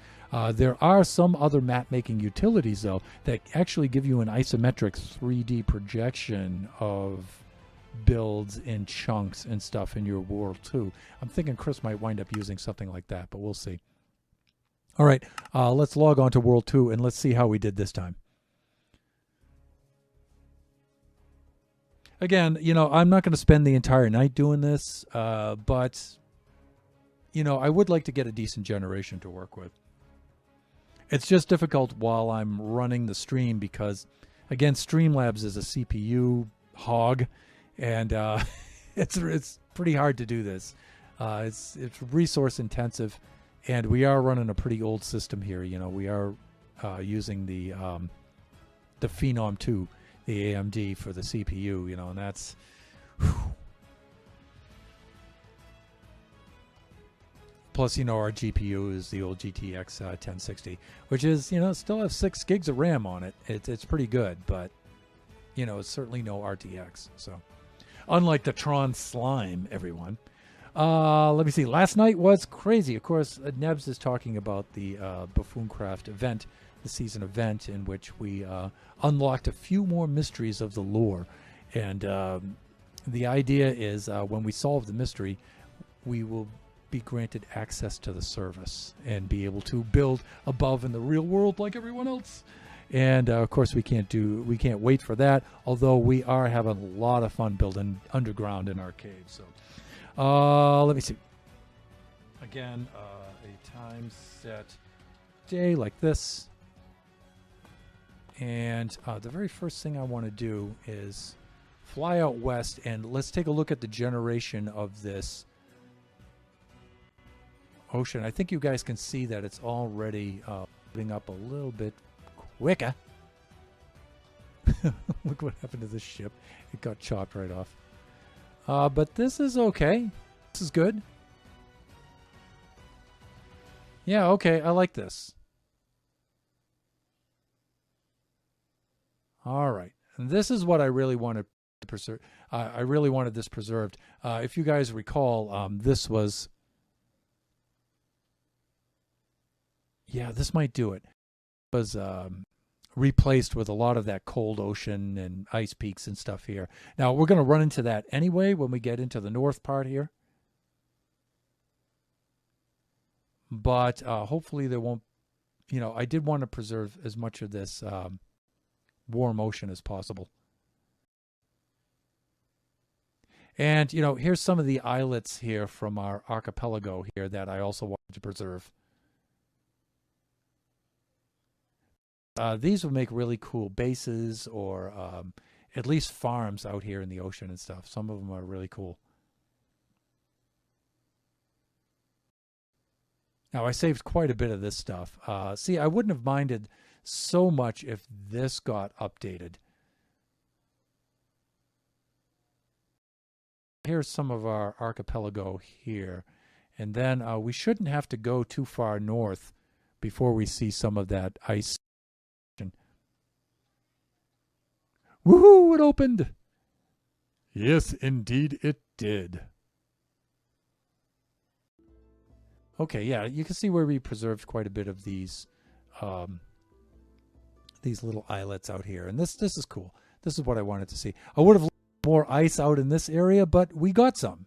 A: There are some other map-making utilities, though, that actually give you an isometric 3D projection of builds in chunks and stuff in your world, too. I'm thinking Chris might wind up using something like that, but we'll see. All right, let's log on to World 2, and let's see how we did this time. Again, I'm not going to spend the entire night doing this, but, I would like to get a decent generation to work with. It's just difficult while I'm running the stream because, again, Streamlabs is a CPU hog, and it's pretty hard to do this. It's resource intensive, and we are running a pretty old system here. We are using the Phenom 2. The AMD for the CPU, and that's whew. Plus, our GPU is the old GTX 1060, which is, still has 6 gigs of RAM on it. It's pretty good, but, it's certainly no RTX. So, unlike the Tron Slime, everyone. Let me see. Last night was crazy. Of course, Nebs is talking about the Buffooncraft event, the season event, in which we unlocked a few more mysteries of the lore. And the idea is when we solve the mystery, we will be granted access to the service and be able to build above in the real world like everyone else. And of course, we can't wait for that, although we are having a lot of fun building underground in our cave. So let me see. Again, a time set day like this. And the very first thing I want to do is fly out west, and let's take a look at the generation of this ocean. I think you guys can see that it's already moving up a little bit quicker. Look what happened to this ship. It got chopped right off. But this is okay. This is good. Yeah, okay. I like this. All right, and this is what I really wanted to preserve. I really wanted this preserved. If you guys recall, this was, this might do it. It was replaced with a lot of that cold ocean and ice peaks and stuff here. Now we're going to run into that anyway when we get into the north part here. But hopefully there won't. I did want to preserve as much of this. Warm ocean as possible. And, here's some of the islets here from our archipelago here that I also wanted to preserve. These will make really cool bases or at least farms out here in the ocean and stuff. Some of them are really cool. Now, I saved quite a bit of this stuff. See, I wouldn't have minded so much if this got updated. Here's some of our archipelago here. And then we shouldn't have to go too far north before we see some of that ice. Woohoo! It opened! Yes, indeed it did. Okay, yeah, you can see where we preserved quite a bit of these little islets out here. And this is cool. This is what I wanted to see. I would have liked more ice out in this area, but we got some.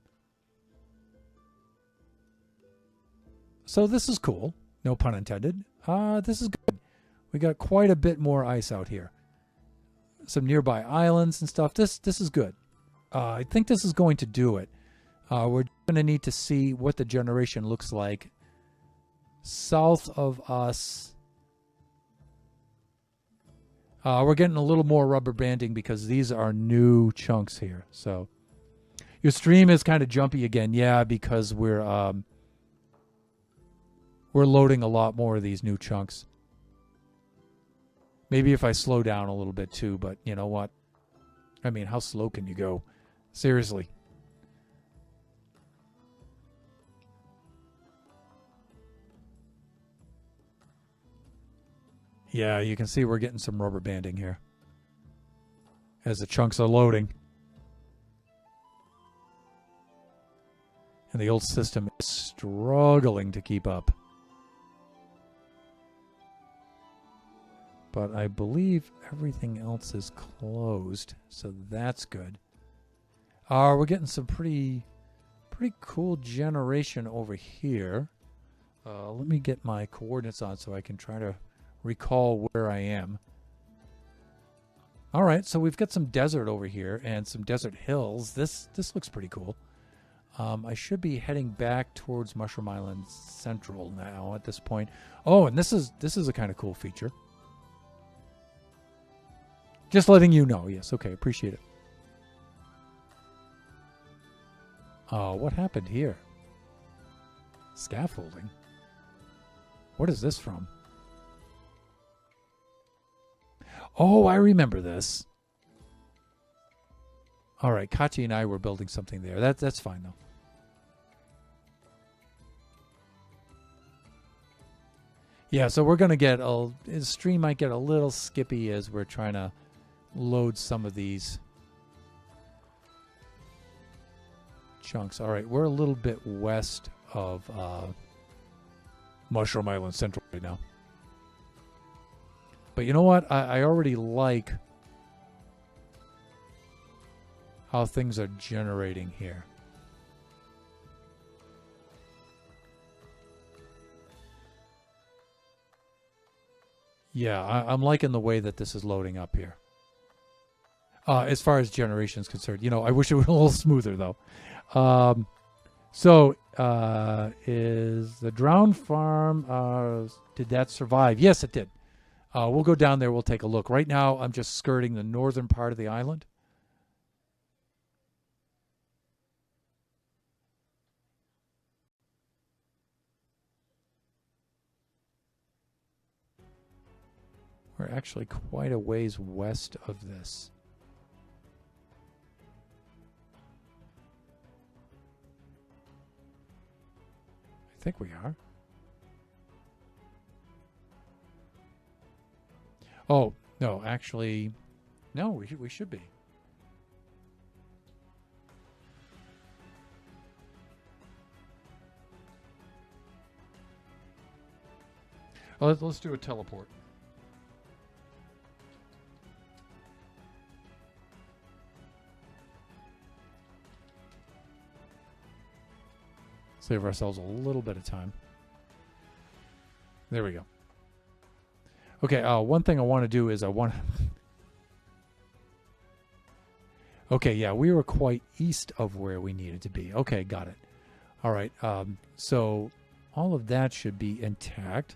A: So this is cool. No pun intended. This is good. We got quite a bit more ice out here. Some nearby islands and stuff. This is good. I think this is going to do it. We're going to need to see what the generation looks like south of us. We're getting a little more rubber banding because these are new chunks here. So your stream is kind of jumpy again. Yeah, because we're loading a lot more of these new chunks. Maybe if I slow down a little bit too, but you know what? I mean, how slow can you go? Seriously. Yeah, you can see we're getting some rubber banding here as the chunks are loading. And the old system is struggling to keep up. But I believe everything else is closed, so that's good. We're getting some pretty cool generation over here. Let me get my coordinates on so I can try to recall where I am. All right, so we've got some desert over here and some desert hills. This looks pretty cool. I should be heading back towards Mushroom Island Central now at this point. Oh, and this is a kind of cool feature. Just letting you know. Yes, okay, appreciate it. What happened here? Scaffolding? What is this from? Oh, I remember this. All right, Kachi and I were building something there. That's fine, though. Yeah, so we're going to get the stream might get a little skippy as we're trying to load some of these chunks. All right, we're a little bit west of Mushroom Island Central right now. But you know what? I already like how things are generating here. Yeah, I'm liking the way that this is loading up here. As far as generation is concerned, you know, I wish it were a little smoother though. Is the drowned farm? Did that survive? Yes, it did. We'll go down there. We'll take a look. Right now, I'm just skirting the northern part of the island. We're actually quite a ways west of this. I think we are. Oh, no, actually, no, we should be. Oh, let's do a teleport. Save ourselves a little bit of time. There we go. Okay, one thing I want to do is Okay, yeah, we were quite east of where we needed to be. Okay, got it. All right, so all of that should be intact.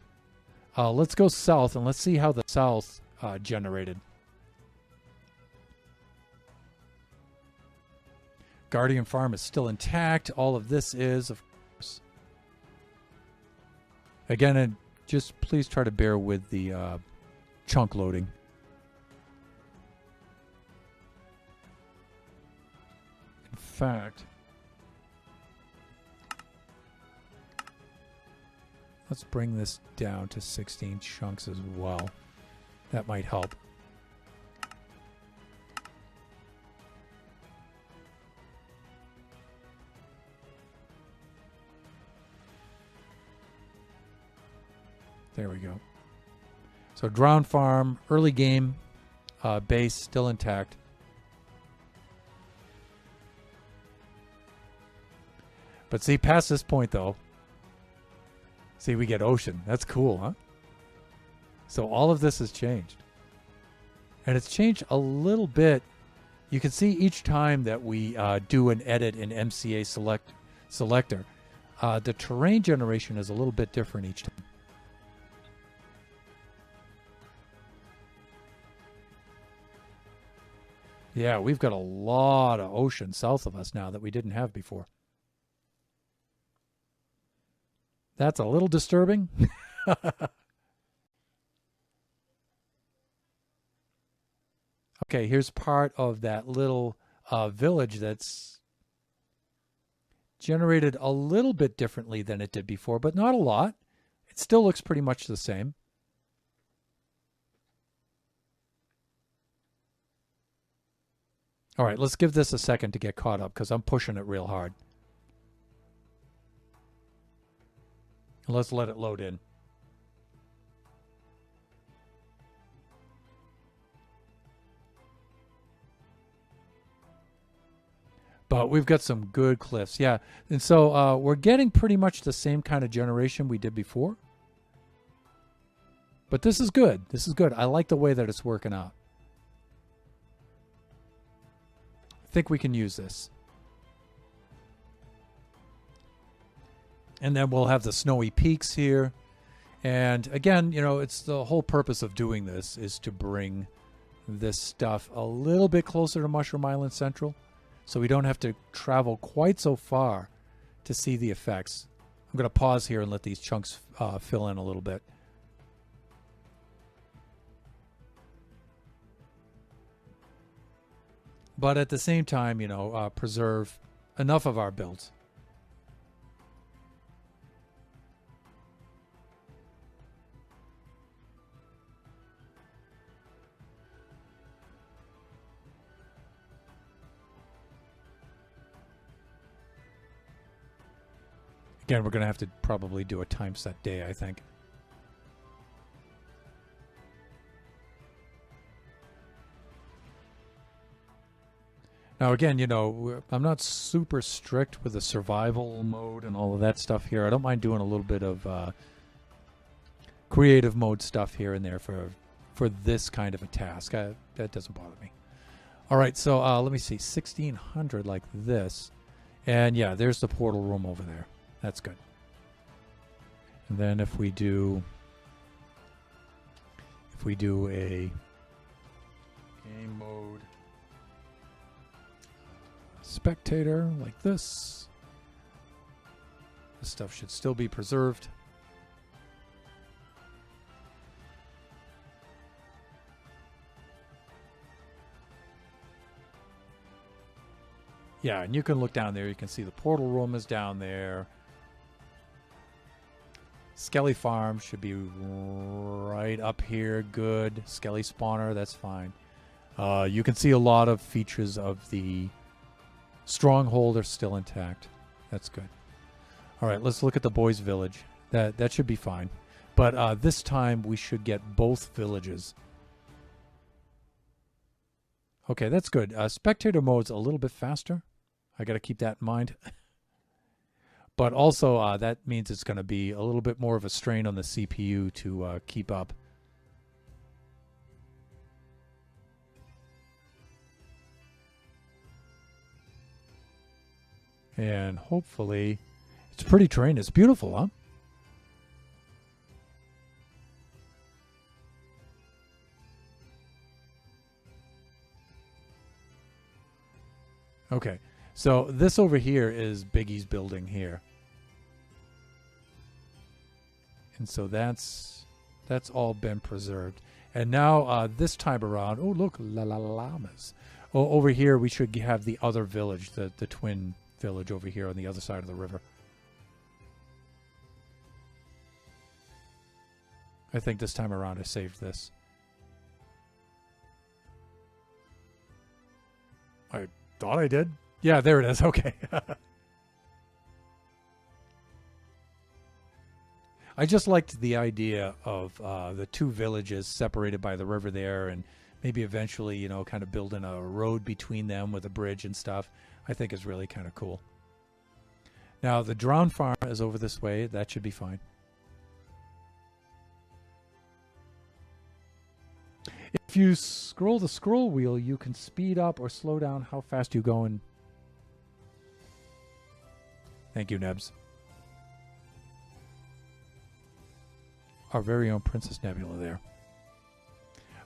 A: Let's go south, and let's see how the south generated. Guardian Farm is still intact. All of this is, of course. Again, and just please try to bear with the chunk loading. In fact, let's bring this down to 16 chunks as well. That might help. There we go. So Drowned Farm, early game, base still intact. But see, past this point though, see, we get ocean. That's cool, huh? So all of this has changed. And it's changed a little bit. You can see each time that we do an edit in MCA selector, the terrain generation is a little bit different each time. Yeah, we've got a lot of ocean south of us now that we didn't have before. That's a little disturbing. Okay, here's part of that little village that's generated a little bit differently than it did before, but not a lot. It still looks pretty much the same. All right, let's give this a second to get caught up because I'm pushing it real hard. Let's let it load in. But we've got some good cliffs, yeah. And so we're getting pretty much the same kind of generation we did before. But this is good. This is good. I like the way that it's working out. I think we can use this. And then we'll have the snowy peaks here. And again, you know, it's the whole purpose of doing this is to bring this stuff a little bit closer to Mushroom Island Central, so we don't have to travel quite so far to see the effects. I'm going to pause here and let these chunks fill in a little bit. But at the same time, you know, preserve enough of our builds. Again, we're going to have to probably do a time set day, I think. Now, again, you know, I'm not super strict with the survival mode and all of that stuff here. I don't mind doing a little bit of creative mode stuff here and there for this kind of a task. That doesn't bother me. All right, so let me see, 1600 like this. And yeah, there's the portal room over there. That's good. And then if we do a game mode spectator like this stuff should still be preserved. Yeah, and you can look down there. You can see the portal room is down there. Skelly Farm should be right up here. Good. Skelly Spawner, that's fine. You can see a lot of features of the Stronghold are still intact. That's good. All right, let's look at the Boys Village. That should be fine. But this time we should get both villages. Okay, that's good. Spectator mode's a little bit faster. I got to keep that in mind. But also, that means it's going to be a little bit more of a strain on the CPU to keep up. And hopefully, it's pretty terrain. It's beautiful, huh? Okay, so this over here is Biggie's building here. And so that's all been preserved. And now this time around, oh look, llamas. Oh, over here we should have the other village, the twin village over here on the other side of the river. I think this time around I saved this. I thought I did. Yeah, there it is. Okay. I just liked the idea of the two villages separated by the river there, and maybe eventually, you know, kind of building a road between them with a bridge and stuff. I think is really kind of cool. Now, the Drown Farm is over this way. That should be fine. If you scroll the scroll wheel, you can speed up or slow down how fast you go. And thank you, Nebs. Our very own Princess Nebula there.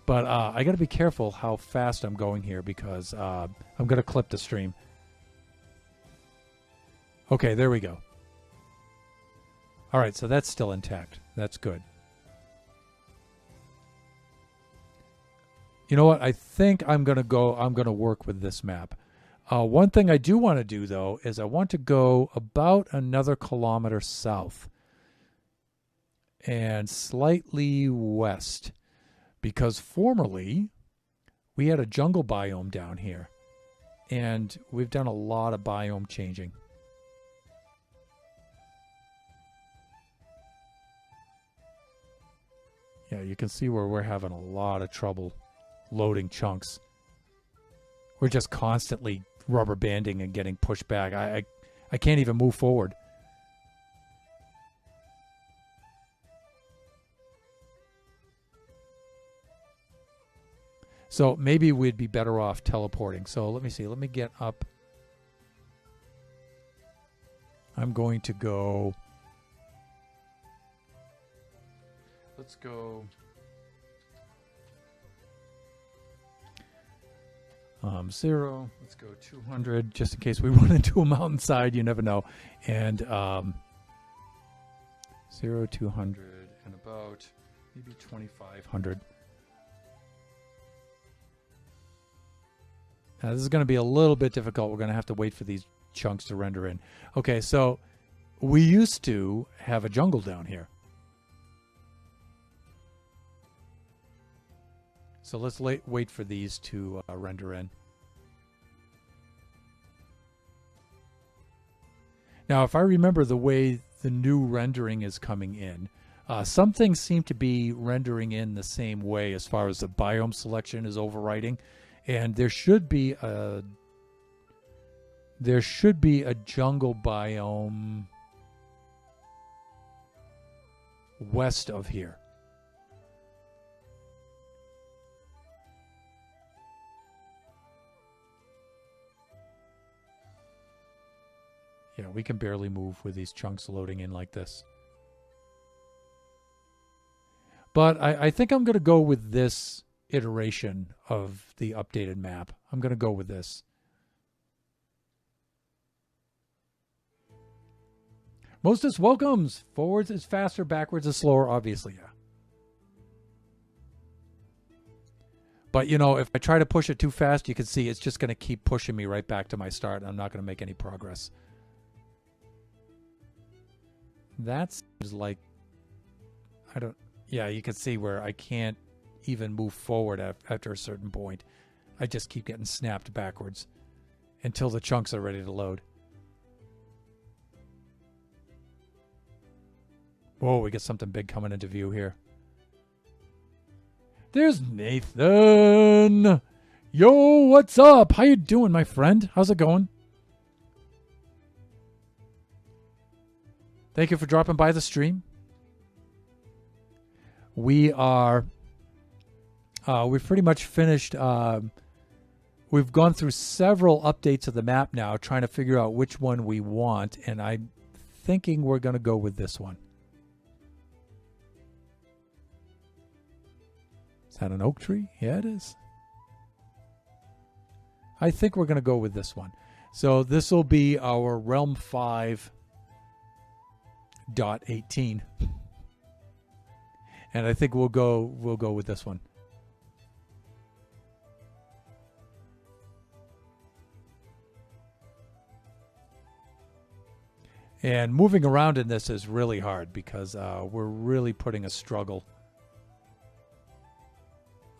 A: But I got to be careful how fast I'm going here because I'm going to clip the stream. Okay, there we go. All right, so that's still intact. That's good. You know what? I think I'm going to work with this map. One thing I do want to do, though, is I want to go about another kilometer south and slightly west, because formerly we had a jungle biome down here. And we've done a lot of biome changing. Yeah, you can see where we're having a lot of trouble loading chunks. We're just constantly rubber banding and getting pushed back. I can't even move forward. So maybe we'd be better off teleporting. So let me see. Let me get up. I'm going to go. Let's go. 0. Let's go 200, just in case we run into a mountainside. You never know. And 0, 200, and about maybe 2,500. Now, this is going to be a little bit difficult. We're going to have to wait for these chunks to render in. Okay, so we used to have a jungle down here. So let's wait for these to render in. Now, if I remember the way the new rendering is coming in, some things seem to be rendering in the same way as far as the biome selection is overriding. And there should be a jungle biome west of here. Yeah, we can barely move with these chunks loading in like this. But I think I'm going to go with this iteration of the updated map. I'm going to go with this. Mostest welcomes. Forwards is faster, backwards is slower, obviously, yeah. But, you know, if I try to push it too fast, you can see it's just going to keep pushing me right back to my start, and I'm not going to make any progress. That seems like... Yeah, you can see where I can't even move forward after a certain point. I just keep getting snapped backwards until the chunks are ready to load. Whoa, we get something big coming into view here. There's Nathan. Yo, what's up? How you doing, my friend? How's it going? Thank you for dropping by the stream. We are... we've pretty much finished. We've gone through several updates of the map now, trying to figure out which one we want, and I'm thinking we're going to go with this one. Is that an oak tree? Yeah, it is. I think we're going to go with this one. So this will be our Realm 5.18. And I think we'll go with this one. And moving around in this is really hard because we're really putting a struggle.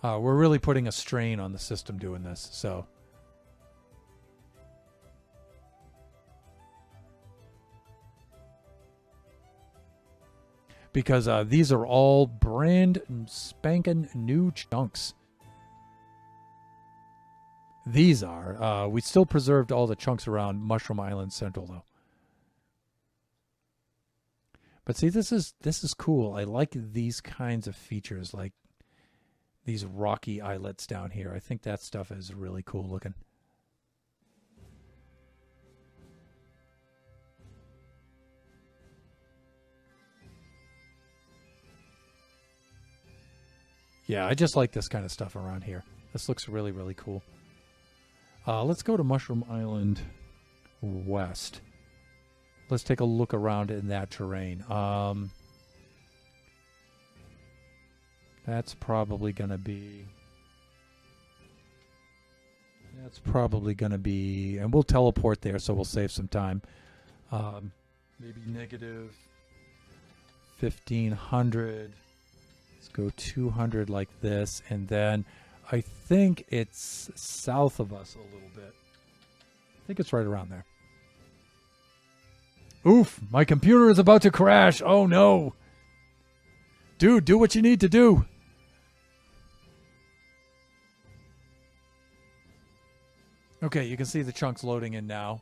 A: We're really putting a strain on the system doing this. So, because these are all brand spanking new chunks. These are. We still preserved all the chunks around Mushroom Island Central, though. But see, this is cool. I like these kinds of features, like these rocky islets down here. I think that stuff is really cool looking. Yeah, I just like this kind of stuff around here. This looks really, really cool. Let's go to Mushroom Island West. Let's take a look around in that terrain. That's probably going to be... And we'll teleport there, so we'll save some time. Maybe negative 1,500. Let's go 200 like this. And then I think it's south of us a little bit. I think it's right around there. Oof, my computer is about to crash. Oh no. Dude, do what you need to do. Okay, you can see the chunks loading in now.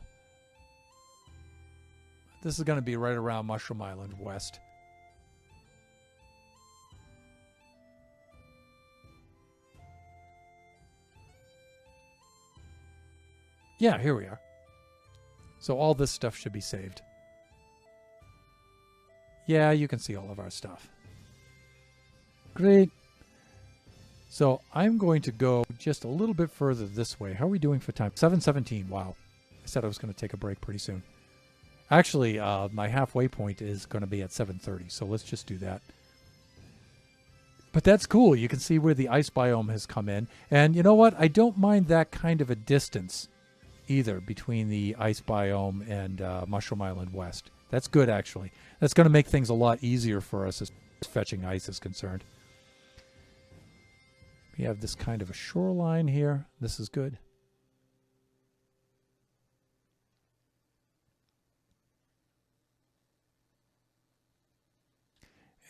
A: This is going to be right around Mushroom Island West. Yeah, here we are. So all this stuff should be saved. Yeah, you can see all of our stuff. Great. So I'm going to go just a little bit further this way. How are we doing for time? 7:17. Wow. I said I was going to take a break pretty soon. Actually, my halfway point is going to be at 7:30, so let's just do that. But that's cool. You can see where the ice biome has come in. And you know what? I don't mind that kind of a distance either between the ice biome and Mushroom Island West. That's good, actually. That's going to make things a lot easier for us as fetching ice is concerned. We have this kind of a shoreline here. This is good.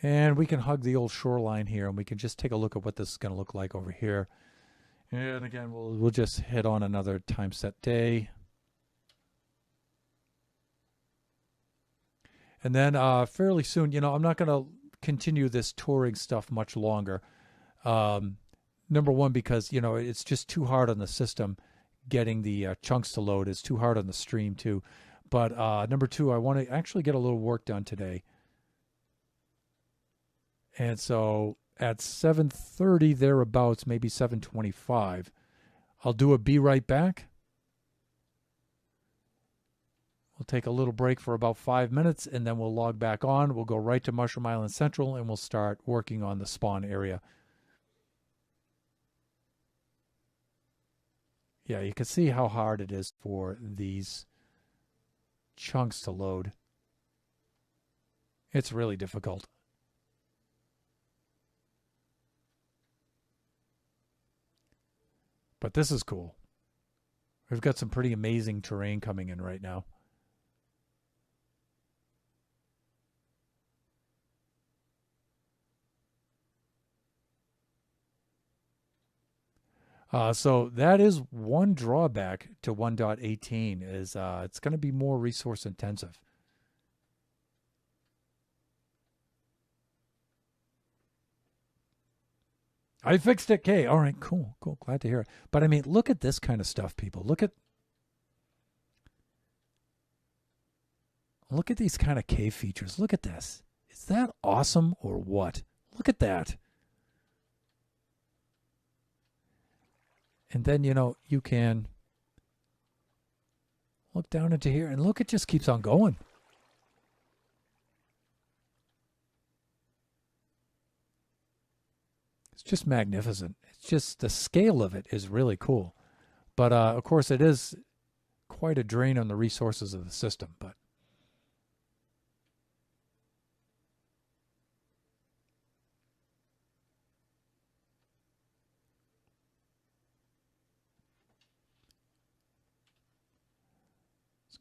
A: And we can hug the old shoreline here, and we can just take a look at what this is going to look like over here. And again, we'll just hit on another time set day. And then fairly soon, I'm not going to continue this touring stuff much longer. Number one, because, it's just too hard on the system getting the chunks to load. It's too hard on the stream, too. But number two, I want to actually get a little work done today. And so at 7:30 thereabouts, maybe 7:25, I'll do a be right back. We'll take a little break for about 5 minutes, and then we'll log back on. We'll go right to Mushroom Island Central, and we'll start working on the spawn area. Yeah, you can see how hard it is for these chunks to load. It's really difficult. But this is cool. We've got some pretty amazing terrain coming in right now. So that is one drawback to 1.18 is it's going to be more resource intensive. I fixed it, Kay. All right, cool. Glad to hear it. But I mean, look at this kind of stuff, people. Look at these kind of cave features. Look at this. Is that awesome or what? Look at that. And then, you can look down into here, and look, it just keeps on going. It's just magnificent. It's just the scale of it is really cool. But, of course, it is quite a drain on the resources of the system. But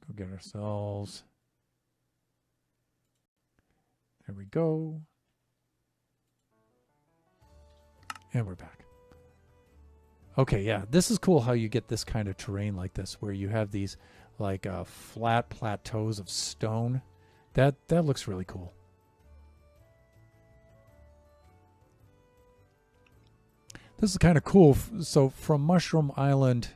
A: go get ourselves. There we go. And we're back. Okay, yeah, this is cool how you get this kind of terrain like this, where you have these like flat plateaus of stone. That looks really cool. This is kind of cool. So from Mushroom Island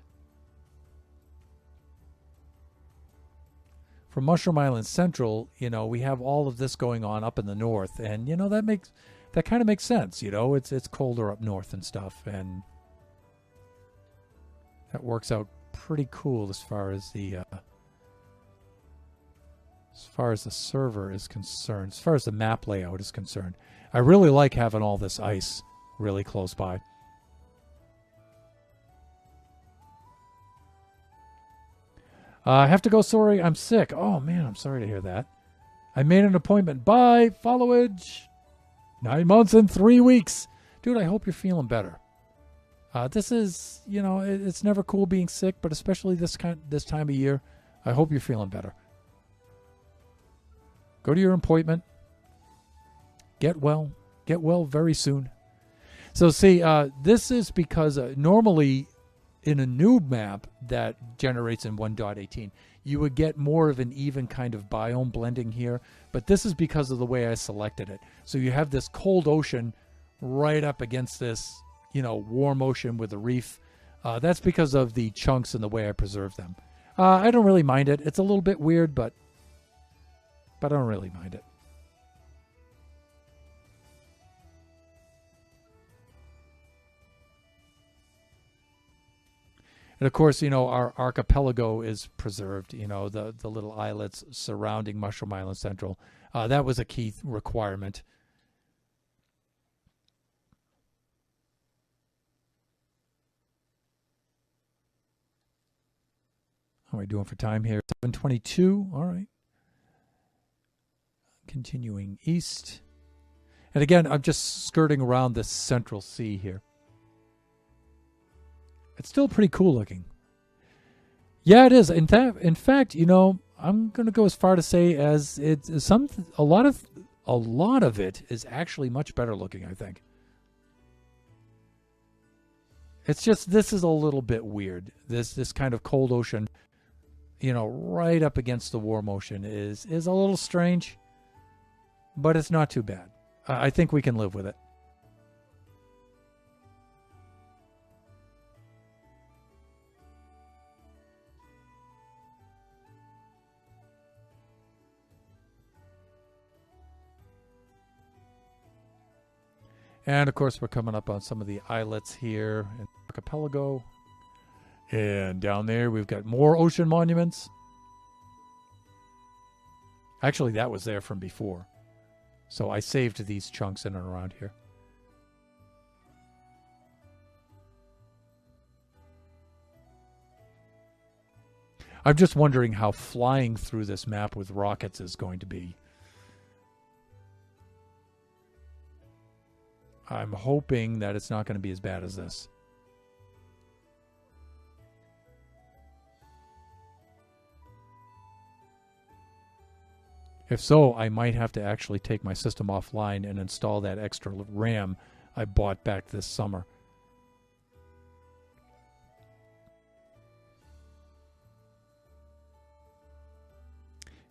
A: Central, we have all of this going on up in the north, and that kind of makes sense. It's colder up north and stuff, and that works out pretty cool as far as the server is concerned, as far as the map layout is concerned. I really like having all this ice really close by. I have to go, sorry, I'm sick. Oh, man, I'm sorry to hear that. I made an appointment. Bye, followage. 9 months and 3 weeks. Dude, I hope you're feeling better. This is, it's never cool being sick, but especially this time of year. I hope you're feeling better. Go to your appointment. Get well very soon. So see, this is because normally in a new map that generates in 1.18, you would get more of an even kind of biome blending here. But this is because of the way I selected it. So you have this cold ocean right up against this, warm ocean with a reef. That's because of the chunks and the way I preserve them. I don't really mind it. It's a little bit weird, but I don't really mind it. And of course, our archipelago is preserved, the little islets surrounding Mushroom Island Central. That was a key requirement. How are we doing for time here? 7:22. All right. Continuing east. And again, I'm just skirting around this central sea here. It's still pretty cool looking. Yeah, it is. In fact, I'm going to go as far to say as a lot of it is actually much better looking, I think. It's just this is a little bit weird. This kind of cold ocean, right up against the warm ocean is a little strange, but it's not too bad. I think we can live with it. And of course, we're coming up on some of the islets here in the archipelago. And down there, we've got more ocean monuments. Actually, that was there from before. So I saved these chunks in and around here. I'm just wondering how flying through this map with rockets is going to be. I'm hoping that it's not going to be as bad as this. If so, I might have to actually take my system offline and install that extra RAM I bought back this summer.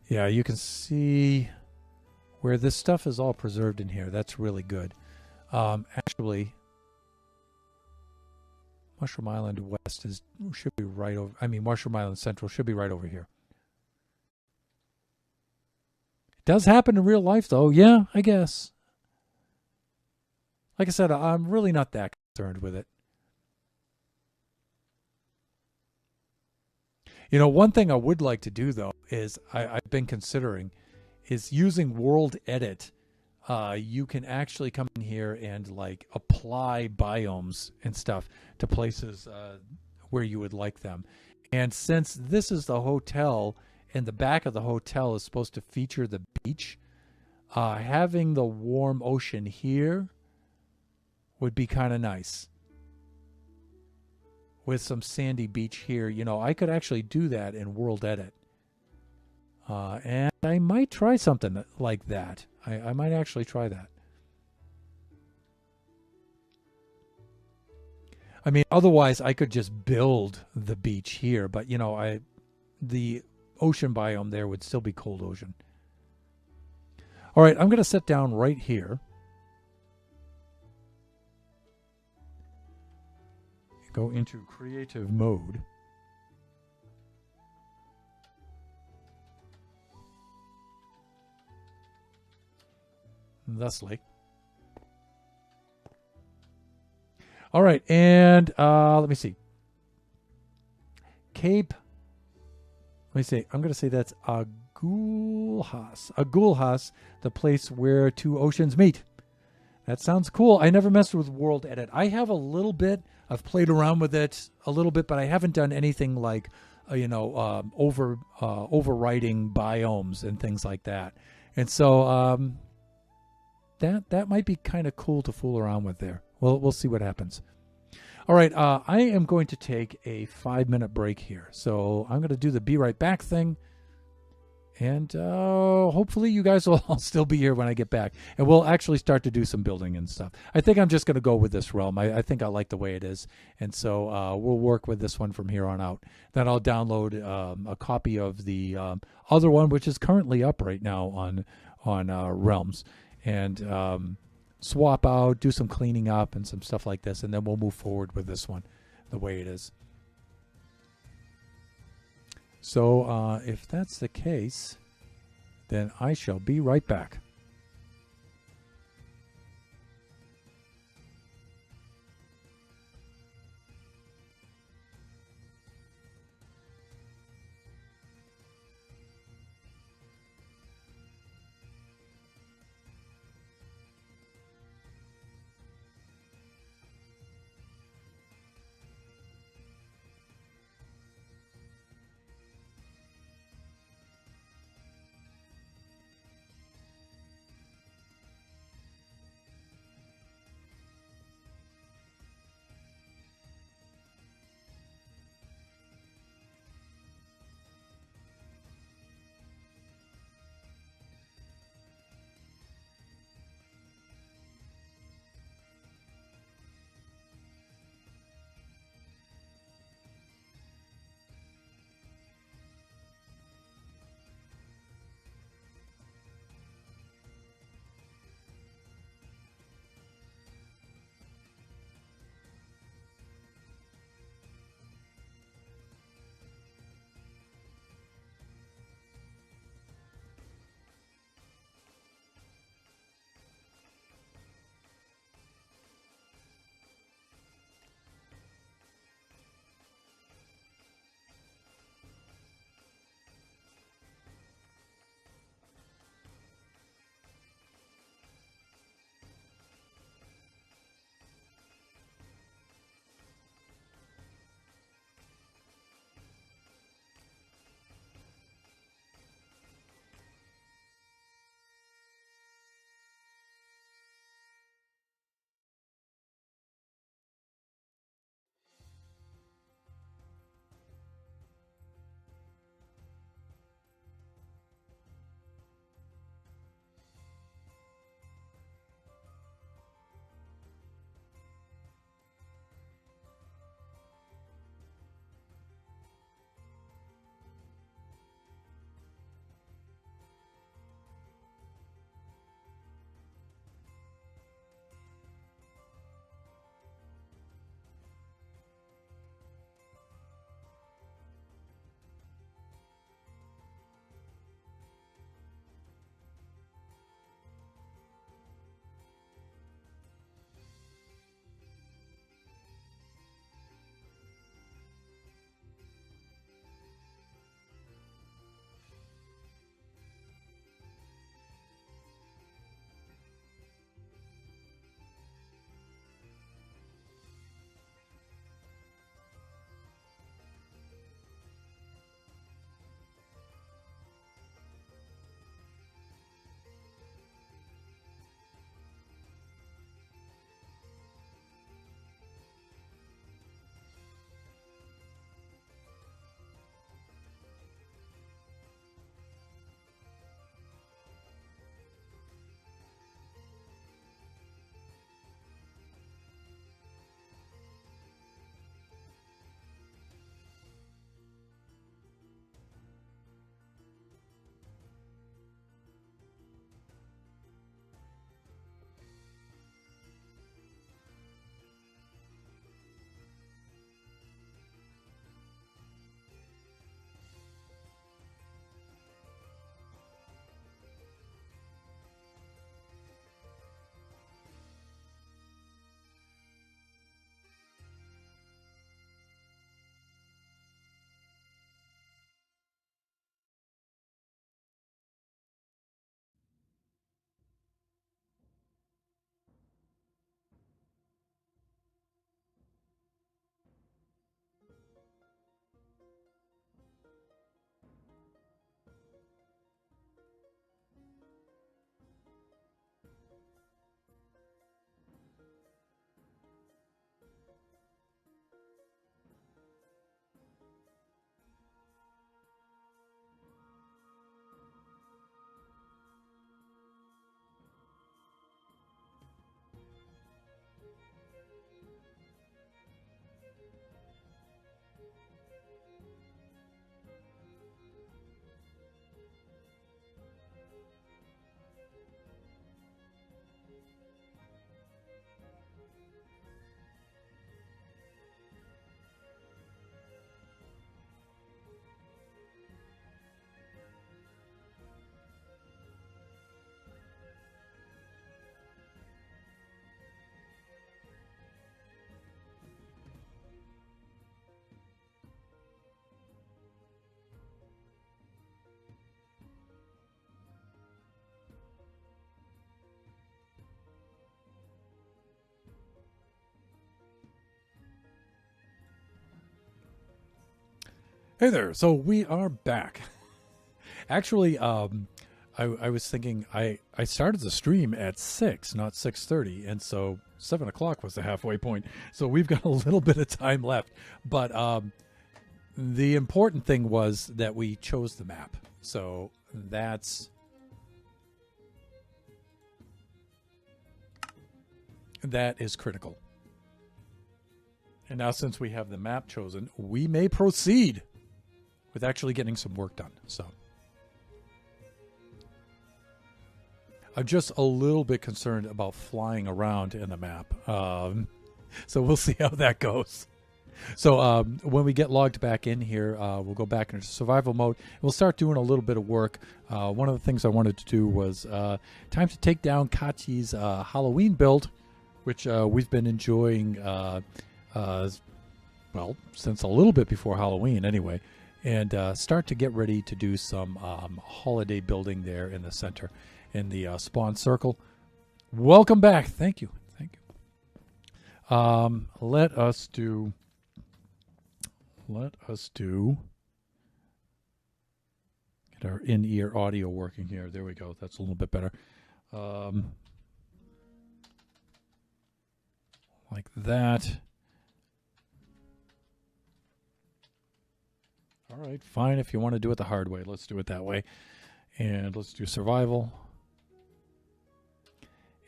A: Yeah, you can see where this stuff is all preserved in here. That's really good. Actually, Mushroom Island West should be right over. Mushroom Island Central should be right over here. It does happen in real life, though. Yeah, I guess. Like I said, I'm really not that concerned with it. One thing I would like to do, though, is I've been considering is using World Edit. You can actually come in here and apply biomes and stuff to places where you would like them. And since this is the hotel and the back of the hotel is supposed to feature the beach, having the warm ocean here would be kind of nice. With some sandy beach here, I could actually do that in World Edit. And I might try something like that. I might actually try that. Otherwise I could just build the beach here, but the ocean biome there would still be cold ocean. All right, I'm going to sit down right here. Go into creative mode. Thusly. All right, and let me see. Cape. Let me see. I'm going to say that's Agulhas. Agulhas, the place where two oceans meet. That sounds cool. I never messed with World Edit. I have a little bit. I've played around with it a little bit, but I haven't done anything like, overwriting biomes and things like that. And so that might be kind of cool to fool around with there. We'll see what happens. All right, I am going to take a 5-minute break here. So I'm going to do the be right back thing. And hopefully you guys will all still be here when I get back. And we'll actually start to do some building and stuff. I think I'm just going to go with this realm. I think I like the way it is. And so we'll work with this one from here on out. Then I'll download a copy of the other one, which is currently up right now on Realms. And swap out, do some cleaning up and some stuff like this. And then we'll move forward with this one the way it is. So if that's the case, then I shall be right back. Hey there. So we are back. Actually, I was thinking I started the stream at 6, not 6:30, and so 7 o'clock was the halfway point. So we've got a little bit of time left. But the important thing was that we chose the map. So that is critical. And now since we have the map chosen, we may proceed with actually getting some work done. So I'm just a little bit concerned about flying around in the map. So we'll see how that goes. So when we get logged back in here, we'll go back into survival mode. We'll start doing a little bit of work. One of the things I wanted to do was time to take down Kachi's Halloween build, which we've been enjoying, well, since a little bit before Halloween anyway. And start to get ready to do some holiday building there in the center, in the spawn circle. Welcome back. Thank you. Thank you. Let us do get our in-ear audio working here. There we go. That's a little bit better. Like that. All right, fine. If you want to do it the hard way, let's do it that way. And let's do survival.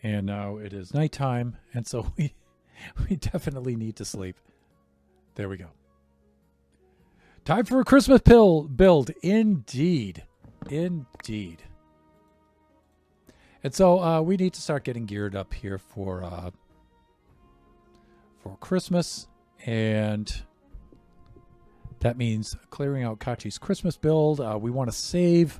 A: And now it is nighttime, and so we definitely need to sleep. There we go. Time for a Christmas build. Indeed. Indeed. And so we need to start getting geared up here for Christmas, and that means clearing out Kachi's Christmas build. We want to save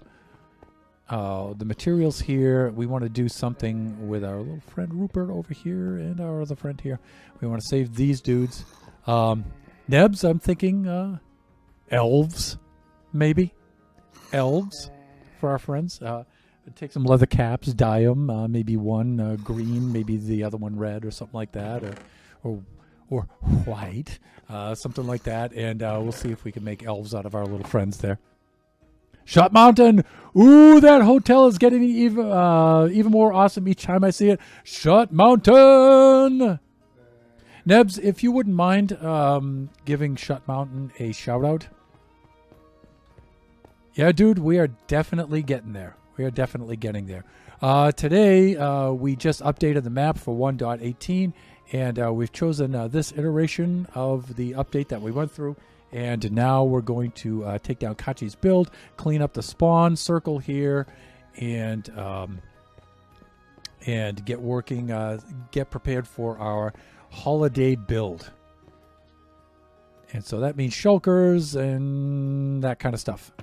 A: the materials here. We want to do something with our little friend Rupert over here and our other friend here. We want to save these dudes. Nebs, I'm thinking elves, maybe. Elves for our friends. Take some leather caps, dye them. Maybe one green, maybe the other one red or something like that. Or white, something like that, and we'll see if we can make elves out of our little friends there. Shot Mountain! Ooh, that hotel is getting even more awesome each time I see it. Shot Mountain! Nebs, if you wouldn't mind giving Shot Mountain a shout-out. Yeah, dude, we are definitely getting there. We are definitely getting there. Today, we just updated the map for 1.18, and we've chosen this iteration of the update that we went through. And now we're going to take down Kachi's build, clean up the spawn circle here, and get working, get prepared for our holiday build. And so that means shulkers and that kind of stuff.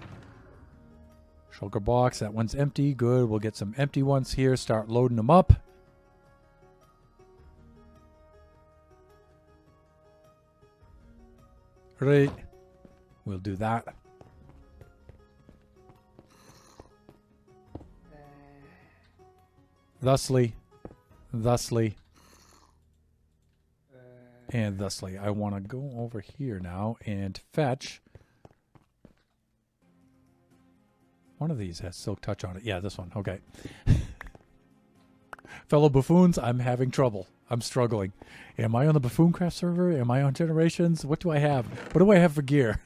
A: Shulker box, that one's empty. Good. We'll get some empty ones here, start loading them up. Right. We'll do that. Thusly, and thusly. I want to go over here now and fetch. One of these has silk touch on it. Yeah, this one. Okay. Fellow buffoons, I'm having trouble. I'm struggling. Am I on the Buffooncraft server? Am I on Generations? What do I have? What do I have for gear?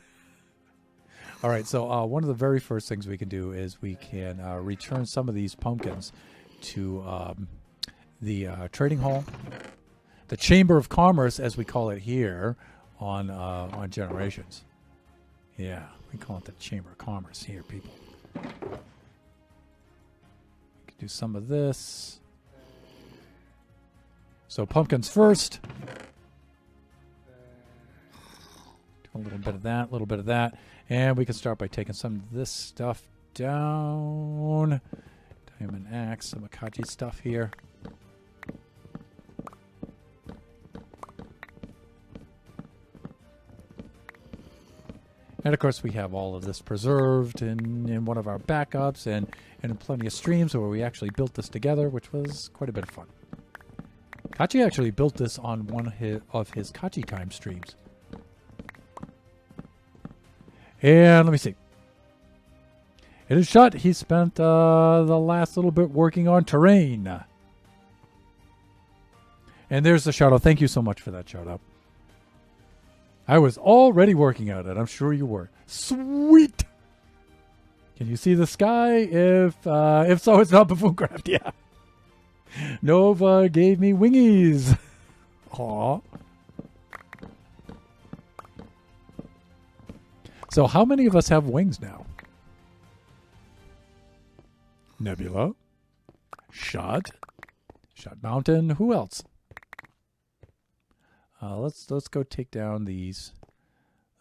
A: All right, so one of the very first things we can do is we can return some of these pumpkins to the trading hall, the Chamber of Commerce, as we call it here on Generations. Yeah, we call it the Chamber of Commerce here, people. We can do some of this. So pumpkins first. Do a little bit of that, a little bit of that. And we can start by taking some of this stuff down. Diamond axe, some Akachi stuff here. And of course we have all of this preserved in one of our backups and in plenty of streams where we actually built this together, which was quite a bit of fun. Kachi actually built this on one of his Kachi Time streams. And let me see. It is shut. He spent the last little bit working on terrain. And there's the shout out. Thank you so much for that shout out. I was already working on it. I'm sure you were. Sweet. Can you see the sky? If so, it's not Buffooncraft. Yeah. Nova gave me wingies. Aw. So how many of us have wings now? Nebula. Shot Mountain. Who else? Let's go take down these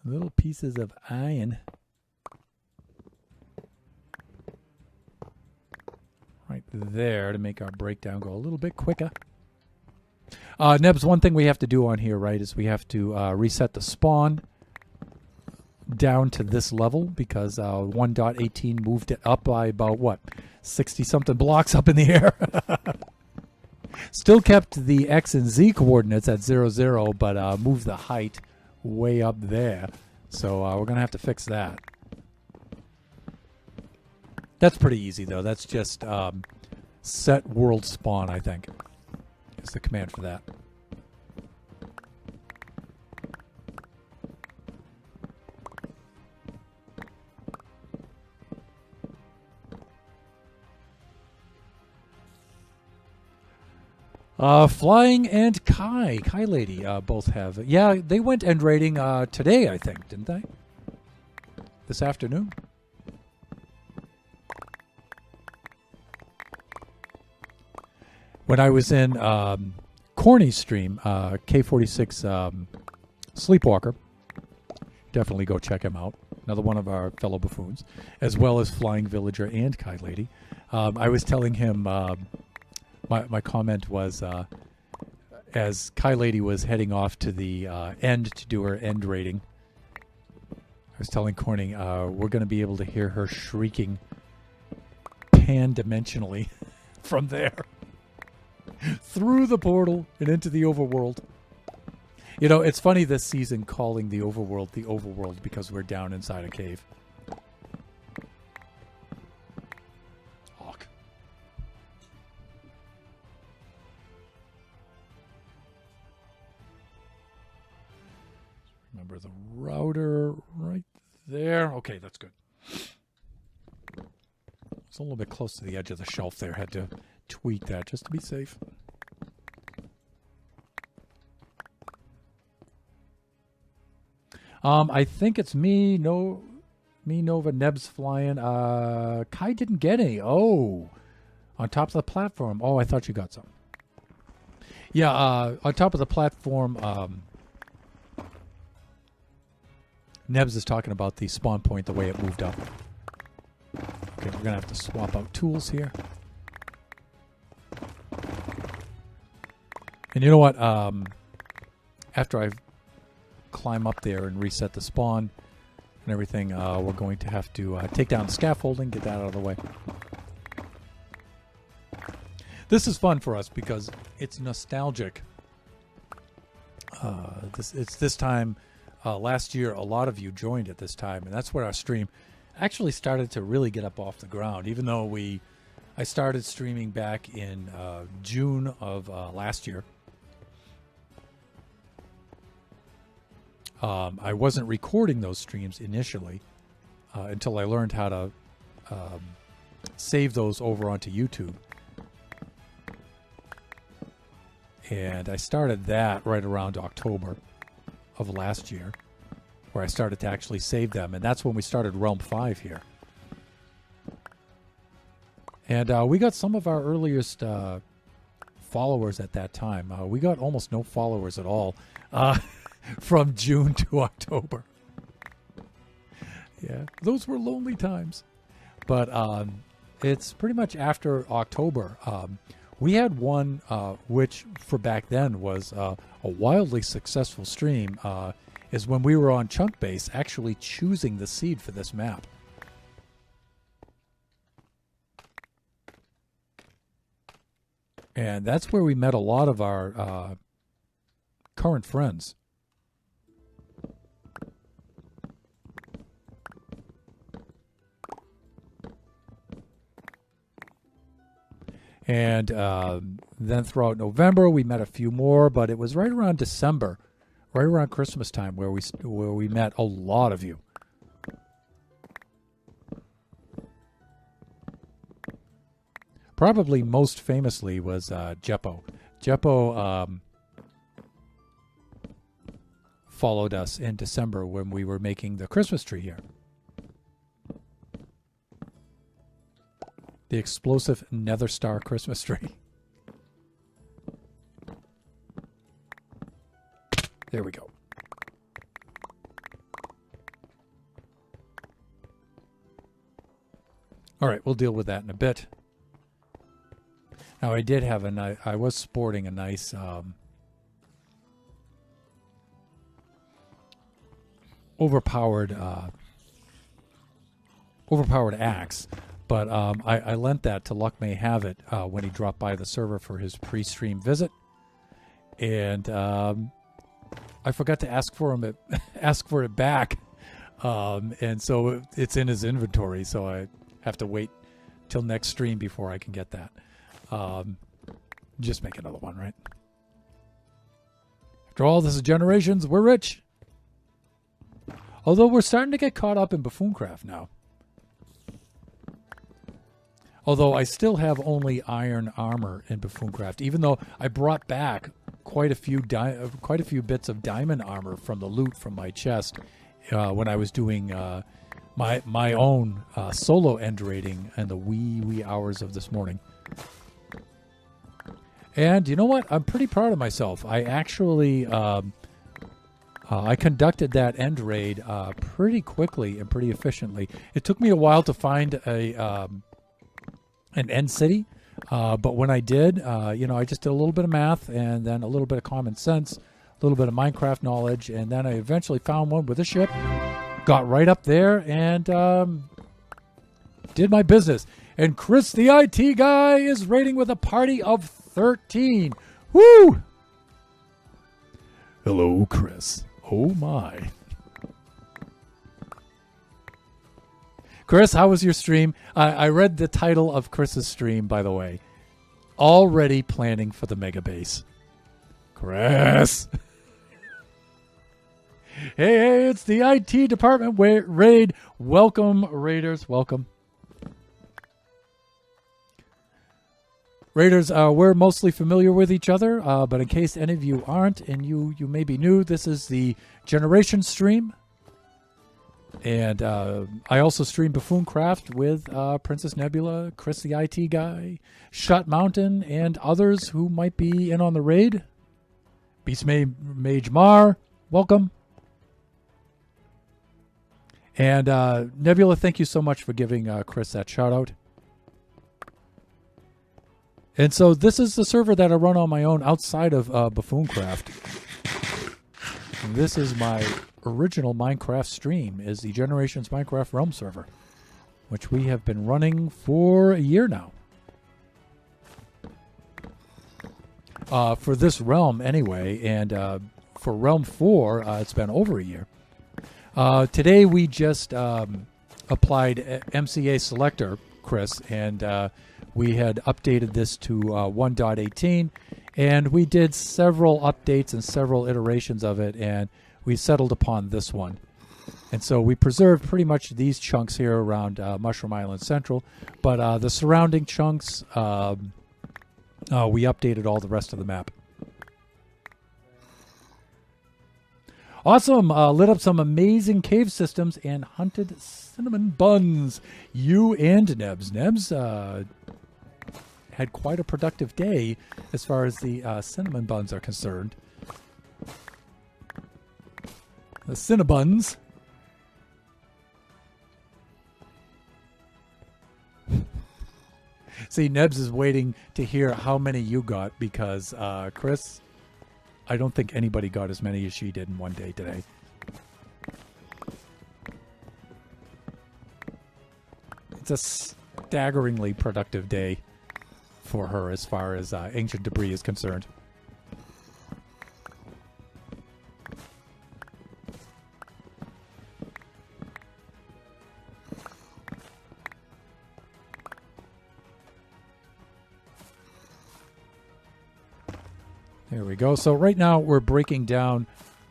A: little pieces of iron. Right there to make our breakdown go a little bit quicker. Nebs, one thing we have to do on here, right, is we have to reset the spawn down to this level because 1.18 moved it up by about, what, 60-something blocks up in the air. Still kept the X and Z coordinates at 0, 0, but moved the height way up there. So we're going to have to fix that. That's pretty easy, though. That's just set world spawn, I think. Is the command for that. Flying and Kai Lady both have. Yeah, they went end rating today, I think, didn't they? This afternoon. When I was in Corny's stream, K46 Sleepwalker, definitely go check him out. Another one of our fellow buffoons, as well as Flying Villager and Kai Lady. I was telling him, my comment was, as Kai Lady was heading off to the end to do her end rating, I was telling Corny, we're going to be able to hear her shrieking pan-dimensionally from there. Through the portal and into the overworld. You know, it's funny this season calling the overworld because we're down inside a cave. Hawk. Remember the router right there. Okay, that's good. It's a little bit close to the edge of the shelf there. Had to tweak that just to be safe. I think it's me Nova, Neb's flying. Kai didn't get any. Oh, on top of the platform. Oh, I thought you got some. Yeah, on top of the platform, Nebs is talking about the spawn point, the way it moved up. Okay, we're going to have to swap out tools here. And you know what? After I climb up there and reset the spawn and everything, we're going to have to take down the scaffolding, get that out of the way. This is fun for us because it's nostalgic. It's this time last year. A lot of you joined at this time, and that's where our stream actually started to really get up off the ground. Even though I started streaming back in June of last year. I wasn't recording those streams initially until I learned how to save those over onto YouTube. And I started that right around October of last year, where I started to actually save them. And that's when we started Realm 5 here. And we got some of our earliest followers at that time. We got almost no followers at all. From June to October. Yeah, those were lonely times. But it's pretty much after October. We had one, which for back then was a wildly successful stream, is when we were on Chunk Base actually choosing the seed for this map. And that's where we met a lot of our current friends. And then throughout November, we met a few more, but it was right around December, right around Christmas time, where we met a lot of you. Probably most famously was Jeppo. Jeppo followed us in December when we were making the Christmas tree here. The explosive Nether Star Christmas tree. There we go. All right, we'll deal with that in a bit. Now, I did have I was sporting a nice overpowered axe, but I lent that to Luck May Have It when he dropped by the server for his pre-stream visit, and I forgot to ask for it back, and so it's in his inventory. So I have to wait till next stream before I can get that. Just make another one, right? After all, this is Generations. We're rich. Although we're starting to get caught up in Buffooncraft now. Although I still have only iron armor in Buffooncraft, even though I brought back quite a few bits of diamond armor from the loot from my chest when I was doing my own solo end raiding in the wee hours of this morning. And you know what? I'm pretty proud of myself. I actually I conducted that end raid pretty quickly and pretty efficiently. It took me a while to find an end city, but when I did, I just did a little bit of math and then a little bit of common sense, a little bit of Minecraft knowledge, and then I eventually found one with a ship, got right up there, and did my business. And Chris, the IT guy, is raiding with a party of 13. Woo! Hello, Chris. Oh, my. Chris, how was your stream? I read the title of Chris's stream, by the way. Already planning for the mega base. Chris. Hey, it's the IT department raid. Welcome, raiders. Welcome. Raiders, we're mostly familiar with each other, but in case any of you aren't, and you may be new, this is the Generation stream. And I also stream Buffooncraft with Princess Nebula, Chris the IT guy, Shut Mountain, and others who might be in on the raid. Beast Mage Mar, welcome. And Nebula, thank you so much for giving Chris that shout out. And so this is the server that I run on my own outside of Buffooncraft. And this is my original Minecraft stream, is the Generations Minecraft Realm server, which we have been running for a year now. For this realm anyway, and for Realm 4, it's been over a year. Today we just applied MCA Selector, Chris, and we had updated this to 1.18, and we did several updates and several iterations of it, and we settled upon this one. And so we preserved pretty much these chunks here around Mushroom Island Central, but the surrounding chunks, we updated all the rest of the map. Awesome. Lit up some amazing cave systems and hunted cinnamon buns. You and Nebs. Nebs had quite a productive day as far as the cinnamon buns are concerned. The Cinnabuns. See, Nebs is waiting to hear how many you got because, Chris, I don't think anybody got as many as she did in one day today. It's a staggeringly productive day for her as far as ancient debris is concerned. There we go. So right now we're breaking down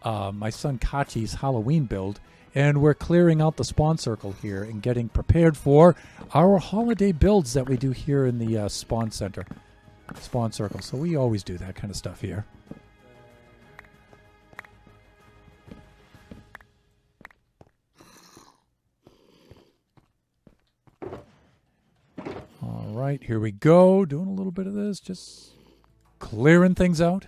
A: my son Kachi's Halloween build, and we're clearing out the spawn circle here and getting prepared for our holiday builds that we do here in the spawn center, spawn circle. So we always do that kind of stuff here. All right, here we go. Doing a little bit of this, just clearing things out.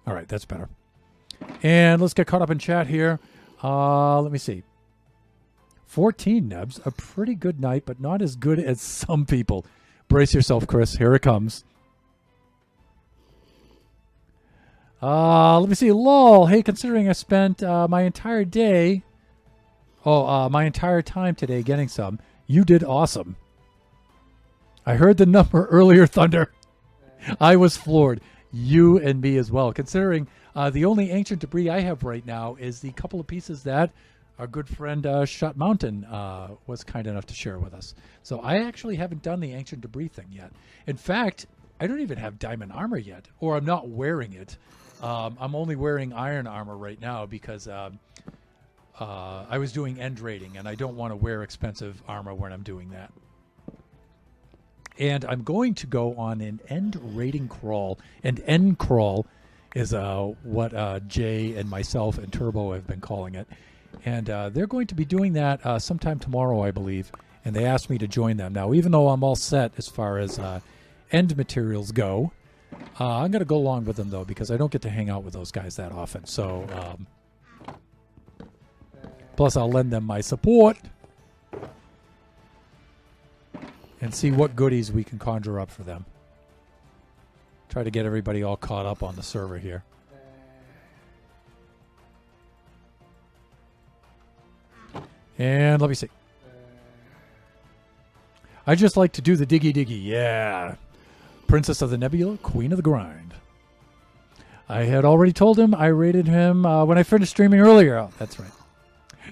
A: All right, that's better. And let's get caught up in chat here. Let me see. 14 Nebs, a pretty good night, but not as good as some people. Brace yourself, Chris. Here it comes. Let me see. Lol. Hey, considering I spent my entire day, my entire time today getting some, you did awesome. I heard the number earlier, Thunder. I was floored. You and me as well, considering the only ancient debris I have right now is the couple of pieces that our good friend Shut Mountain was kind enough to share with us. So I actually haven't done the ancient debris thing yet. In fact, I don't even have diamond armor yet, or I'm not wearing it. I'm only wearing iron armor right now because I was doing end raiding, and I don't want to wear expensive armor when I'm doing that. And I'm going to go on an end raiding crawl. And end crawl is what Jay and myself and Turbo have been calling it. And they're going to be doing that sometime tomorrow, I believe. And they asked me to join them. Now, even though I'm all set as far as end materials go, I'm going to go along with them, though, because I don't get to hang out with those guys that often. So, plus I'll lend them my support and see what goodies we can conjure up for them. Try to get everybody all caught up on the server here. And let me see. I just like to do the diggy diggy. Yeah. Princess of the Nebula, Queen of the Grind. I had already told him I rated him when I finished streaming earlier. Oh, that's right.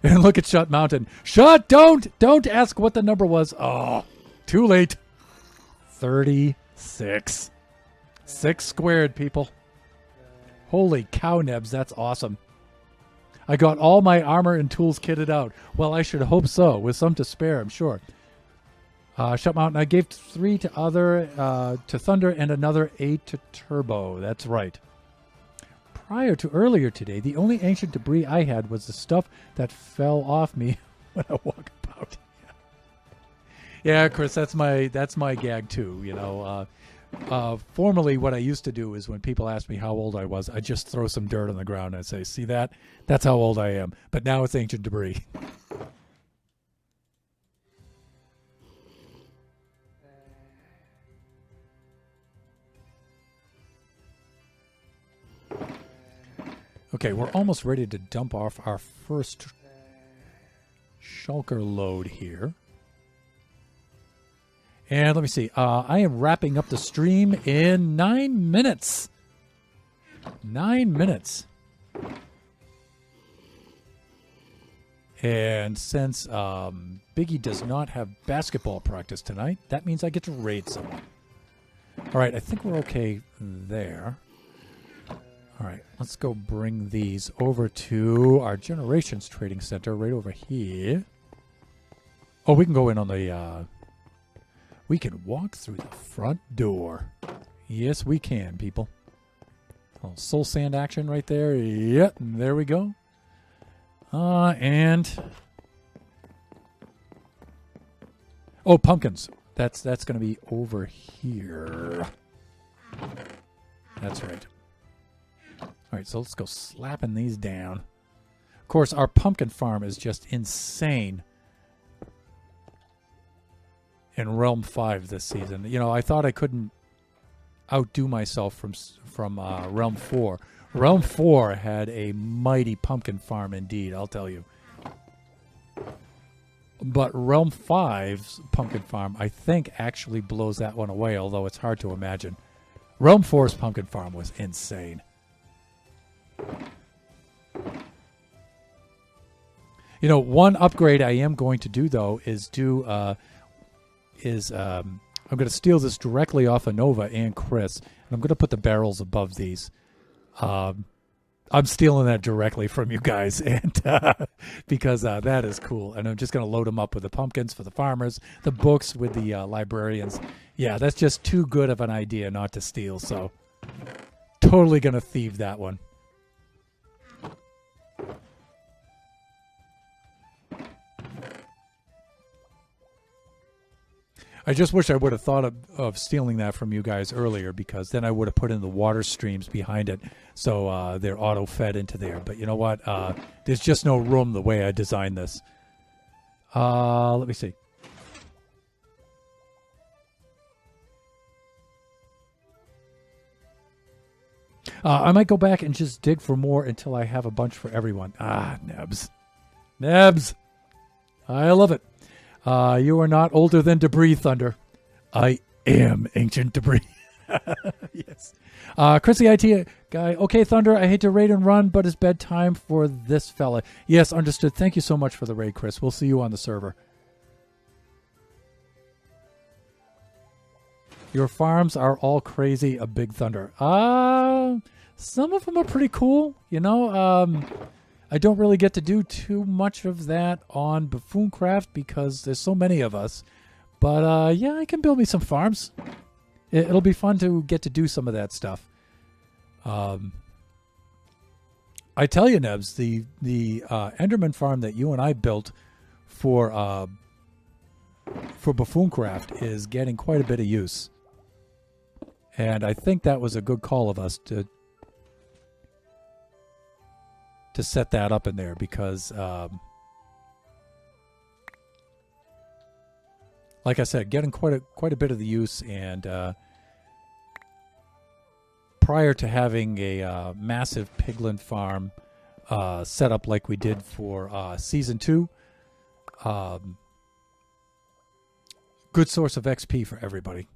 A: And look at Shut Mountain. Shut! Don't ask what the number was. Oh. Too late. 36. 6 squared, people. Holy cow, Nebs. That's awesome. I got all my armor and tools kitted out. Well, I should hope so. With some to spare, I'm sure. Shut Mountain. I gave 3 to Thunder and another 8 to Turbo. That's right. Prior to earlier today, the only ancient debris I had was the stuff that fell off me when I walk about. Yeah, Chris, that's my gag too. You know, formerly what I used to do is when people ask me how old I was, I just throw some dirt on the ground and say, "See that? That's how old I am." But now it's ancient debris. Okay, we're almost ready to dump off our first shulker load here. And let me see. I am wrapping up the stream in 9 minutes. 9 minutes. And since Biggie does not have basketball practice tonight, that means I get to raid someone. All right, I think we're okay there. All right, let's go bring these over to our Generations Trading Center right over here. Oh, we can go in on the... we can walk through the front door. Yes, we can, people. Oh, soul sand action right there. Yep, there we go. And... oh, pumpkins. That's going to be over here. That's right. All right, so let's go slapping these down. Of course, our pumpkin farm is just insane in Realm 5 this season. You know, I thought I couldn't outdo myself from Realm 4. Realm 4 had a mighty pumpkin farm indeed, I'll tell you. But Realm 5's pumpkin farm, I think, actually blows that one away, although it's hard to imagine. Realm 4's pumpkin farm was insane. You know, one upgrade I am going to do though is I'm going to steal this directly off of Nova and Chris, and I'm going to put the barrels above these. I'm stealing that directly from you guys, and because that is cool. And I'm just going to load them up with the pumpkins for the farmers, the books with the librarians. Yeah, that's just too good of an idea not to steal. So, totally going to thieve that one. I just wish I would have thought of stealing that from you guys earlier, because then I would have put in the water streams behind it so they're auto-fed into there. But you know what? There's just no room the way I designed this. Let me see. I might go back and just dig for more until I have a bunch for everyone. Nebs. Nebs. I love it. You are not older than debris, Thunder. I am ancient debris. Yes. Chris, the IT guy. Okay, Thunder, I hate to raid and run, but it's bedtime for this fella. Yes, understood. Thank you so much for the raid, Chris. We'll see you on the server. Your farms are all crazy, a Big Thunder. Some of them are pretty cool, you know. I don't really get to do too much of that on Buffooncraft because there's so many of us. But, yeah, I can build me some farms. It'll be fun to get to do some of that stuff. I tell you, Nebs, the Enderman farm that you and I built for Buffooncraft is getting quite a bit of use. And I think that was a good call of us to set that up in there, because like I said, getting quite a bit of the use. And prior to having a massive piglin farm set up like we did for season 2, good source of XP for everybody.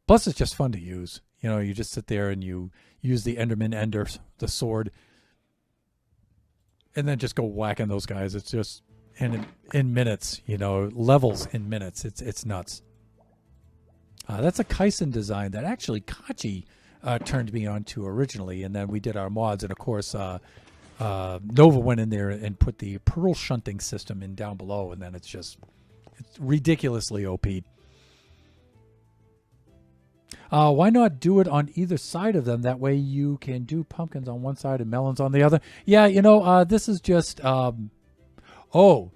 A: Plus, it's just fun to use. You know, you just sit there and you use the Enderman Ender, the sword, and then just go whacking those guys. It's just in minutes, you know, levels in minutes. It's nuts. That's a Kaisen design that actually Kachi turned me on to originally, and then we did our mods, and of course Nova went in there and put the pearl shunting system in down below, and then it's ridiculously OP'd. Why not do it on either side of them? That way you can do pumpkins on one side and melons on the other. Yeah, you know, this is just... do it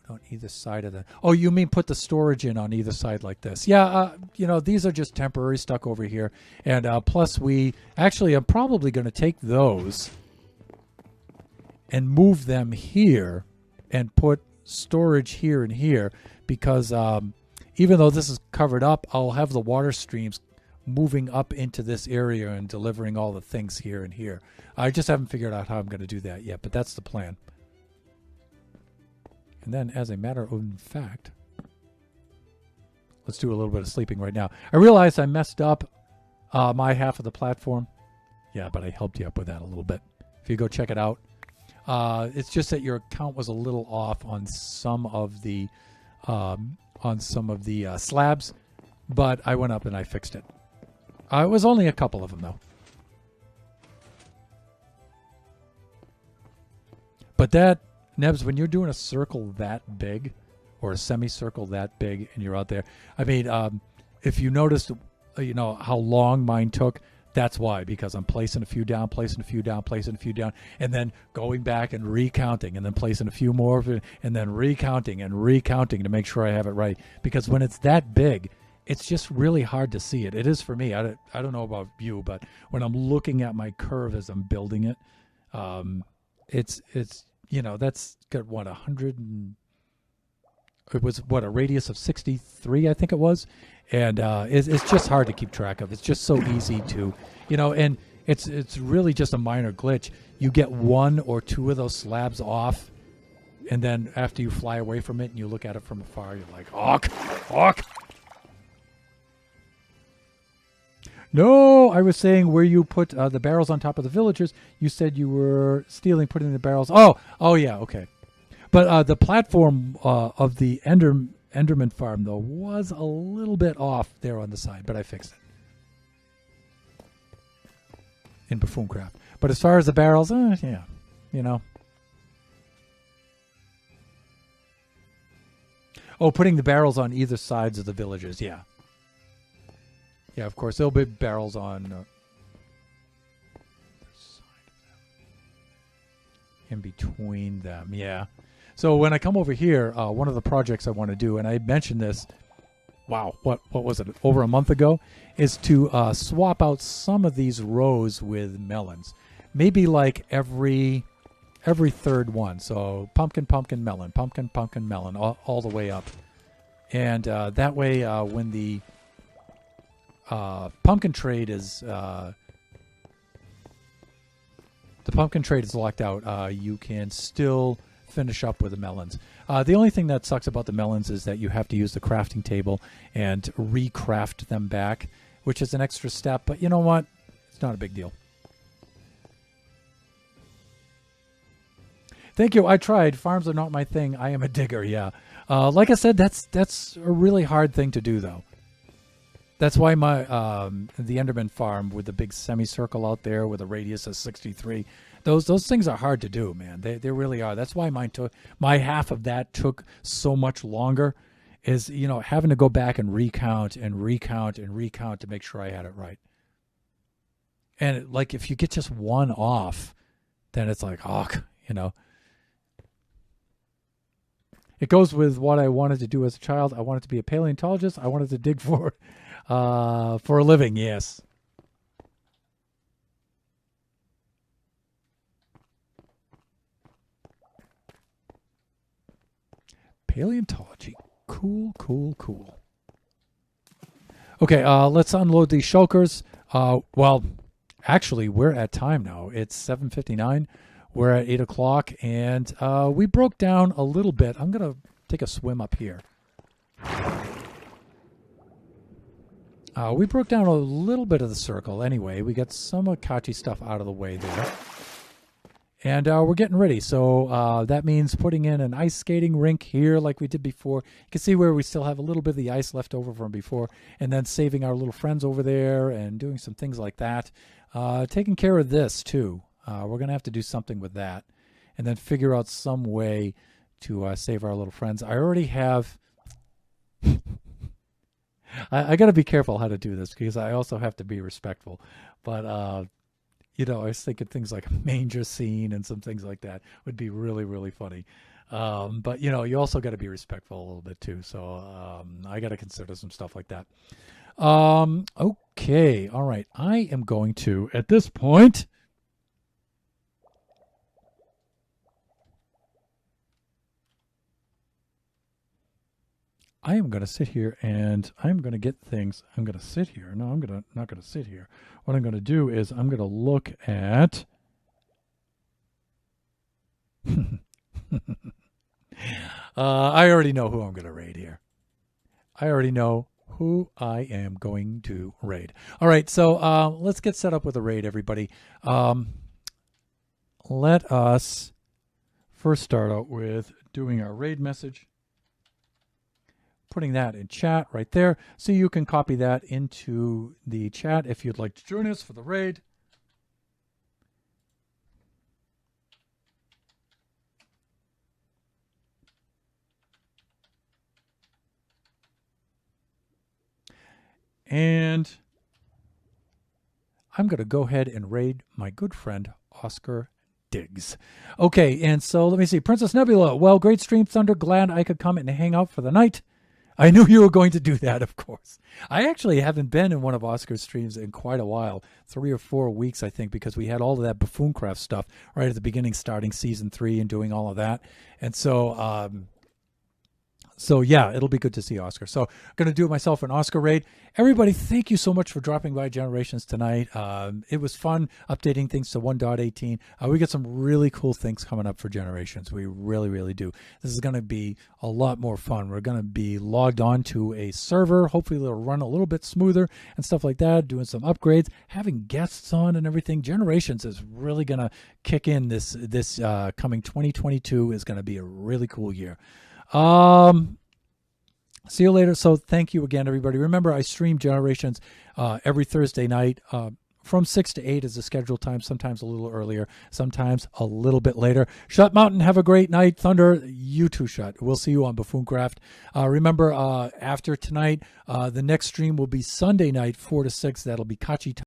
A: on either side of them. Oh, you mean put the storage in on either side like this. Yeah, you know, these are just temporary stuck over here. And plus I'm probably going to take those and move them here and put storage here and here, because... even though this is covered up, I'll have the water streams moving up into this area and delivering all the things here and here. I just haven't figured out how I'm going to do that yet, but that's the plan. And then, as a matter of fact, let's do a little bit of sleeping right now. I realized I messed up my half of the platform. Yeah, but I helped you up with that a little bit. If you go check it out. It's just that your account was a little off on some of the... slabs, but I went up and I fixed it. It was only a couple of them, though. But that, Nebs, when you're doing a circle that big, or a semicircle that big, and you're out there, I mean, if you noticed, you know, how long mine took, that's why, because I'm placing a few down, placing a few down, placing a few down, and then going back and recounting, and then placing a few more, and then recounting and recounting to make sure I have it right. Because when it's that big, it's just really hard to see it. It is for me. I don't know about you, but when I'm looking at my curve as I'm building it, it's you know, that's got what, 100 and... It was, what, a radius of 63, I think it was. And it's just hard to keep track of. It's just so easy to, you know, and it's really just a minor glitch. You get one or two of those slabs off, and then after you fly away from it and you look at it from afar, you're like, "Hawk, hawk." No, I was saying where you put the barrels on top of the villagers. You said you were putting the barrels. Oh, yeah, okay. But the platform of the Enderman farm, though, was a little bit off there on the side, but I fixed it in Buffooncraft. But as far as the barrels, yeah, you know. Oh, putting the barrels on either sides of the villages, yeah. Yeah, of course, there'll be barrels on the side of them. In between them, yeah. So when I come over here, one of the projects I want to do, and I mentioned this, wow, what was it, over a month ago, is to swap out some of these rows with melons. Maybe like every third one. So pumpkin, pumpkin, melon, pumpkin, pumpkin, melon, all the way up. And that way, when the pumpkin trade is locked out, you can still finish up with the melons. The only thing that sucks about the melons is that you have to use the crafting table and recraft them back, which is an extra step. But you know what? It's not a big deal. Thank you. I tried. Farms are not my thing. I am a digger. Yeah. Like I said, that's a really hard thing to do, though. That's why my the Enderman farm with the big semicircle out there with a radius of 63. Those things are hard to do, man. They really are. That's why my half of that took so much longer. Is having to go back and recount to make sure I had it right. And like if you get just one off, then it's like It goes with what I wanted to do as a child. I wanted to be a paleontologist. I wanted to dig for a living. Yes. Paleontology. Cool. Okay, let's unload these shulkers. Well, actually, we're at time now. It's 7:59. We're at 8 o'clock, and we broke down a little bit. I'm going to take a swim up here. We broke down a little bit of the circle anyway. We got some Akachi stuff out of the way there. And we're getting ready. So that means putting in an ice skating rink here like we did before. You can see where we still have a little bit of the ice left over from before. And then saving our little friends over there and doing some things like that. Taking care of this, too. We're going to have to do something with that. And then figure out some way to save our little friends. I already have... I got to be careful how to do this because I also have to be respectful. But... I was thinking things like a manger scene and some things like that would be really, really funny. But, you also got to be respectful a little bit, too. So I got to consider some stuff like that. Okay. All right. I am going to, at this point... I am going to sit here and I'm going to get things. I'm going to sit here. No, I'm not going to sit here. What I'm going to do is I'm going to look at. I already know who I'm going to raid here. I already know who I am going to raid. All right, so let's get set up with a raid, everybody. Let us first start out with doing our raid message. Putting that in chat right there. So you can copy that into the chat if you'd like to join us for the raid. And I'm going to go ahead and raid my good friend, Oscar Diggs. Okay, and so let me see. Princess Nebula, well, great stream, Thunder. Glad I could come and hang out for the night. I knew you were going to do that, of course. I actually haven't been in one of Oscar's streams in quite a while, 3 or 4 weeks, I think, because we had all of that Buffooncraft stuff right at the beginning, starting season 3 and doing all of that. And so So, yeah, it'll be good to see Oscar. So, I'm going to do myself an Oscar raid. Everybody, thank you so much for dropping by Generations tonight. It was fun updating things to 1.18. We got some really cool things coming up for Generations. We really, really do. This is going to be a lot more fun. We're going to be logged on to a server. Hopefully, it'll run a little bit smoother and stuff like that, doing some upgrades, having guests on and everything. Generations is really going to kick in this coming 2022 is going to be a really cool year. See you later. So thank you again, everybody. Remember, I stream Generations every Thursday night from 6 to 8 is the scheduled time, sometimes a little earlier, sometimes a little bit later. Shut Mountain, have a great night. Thunder, you too, Shut. We'll see you on Buffooncraft. Remember, after tonight, the next stream will be Sunday night, 4 to 6. That'll be Kachi time.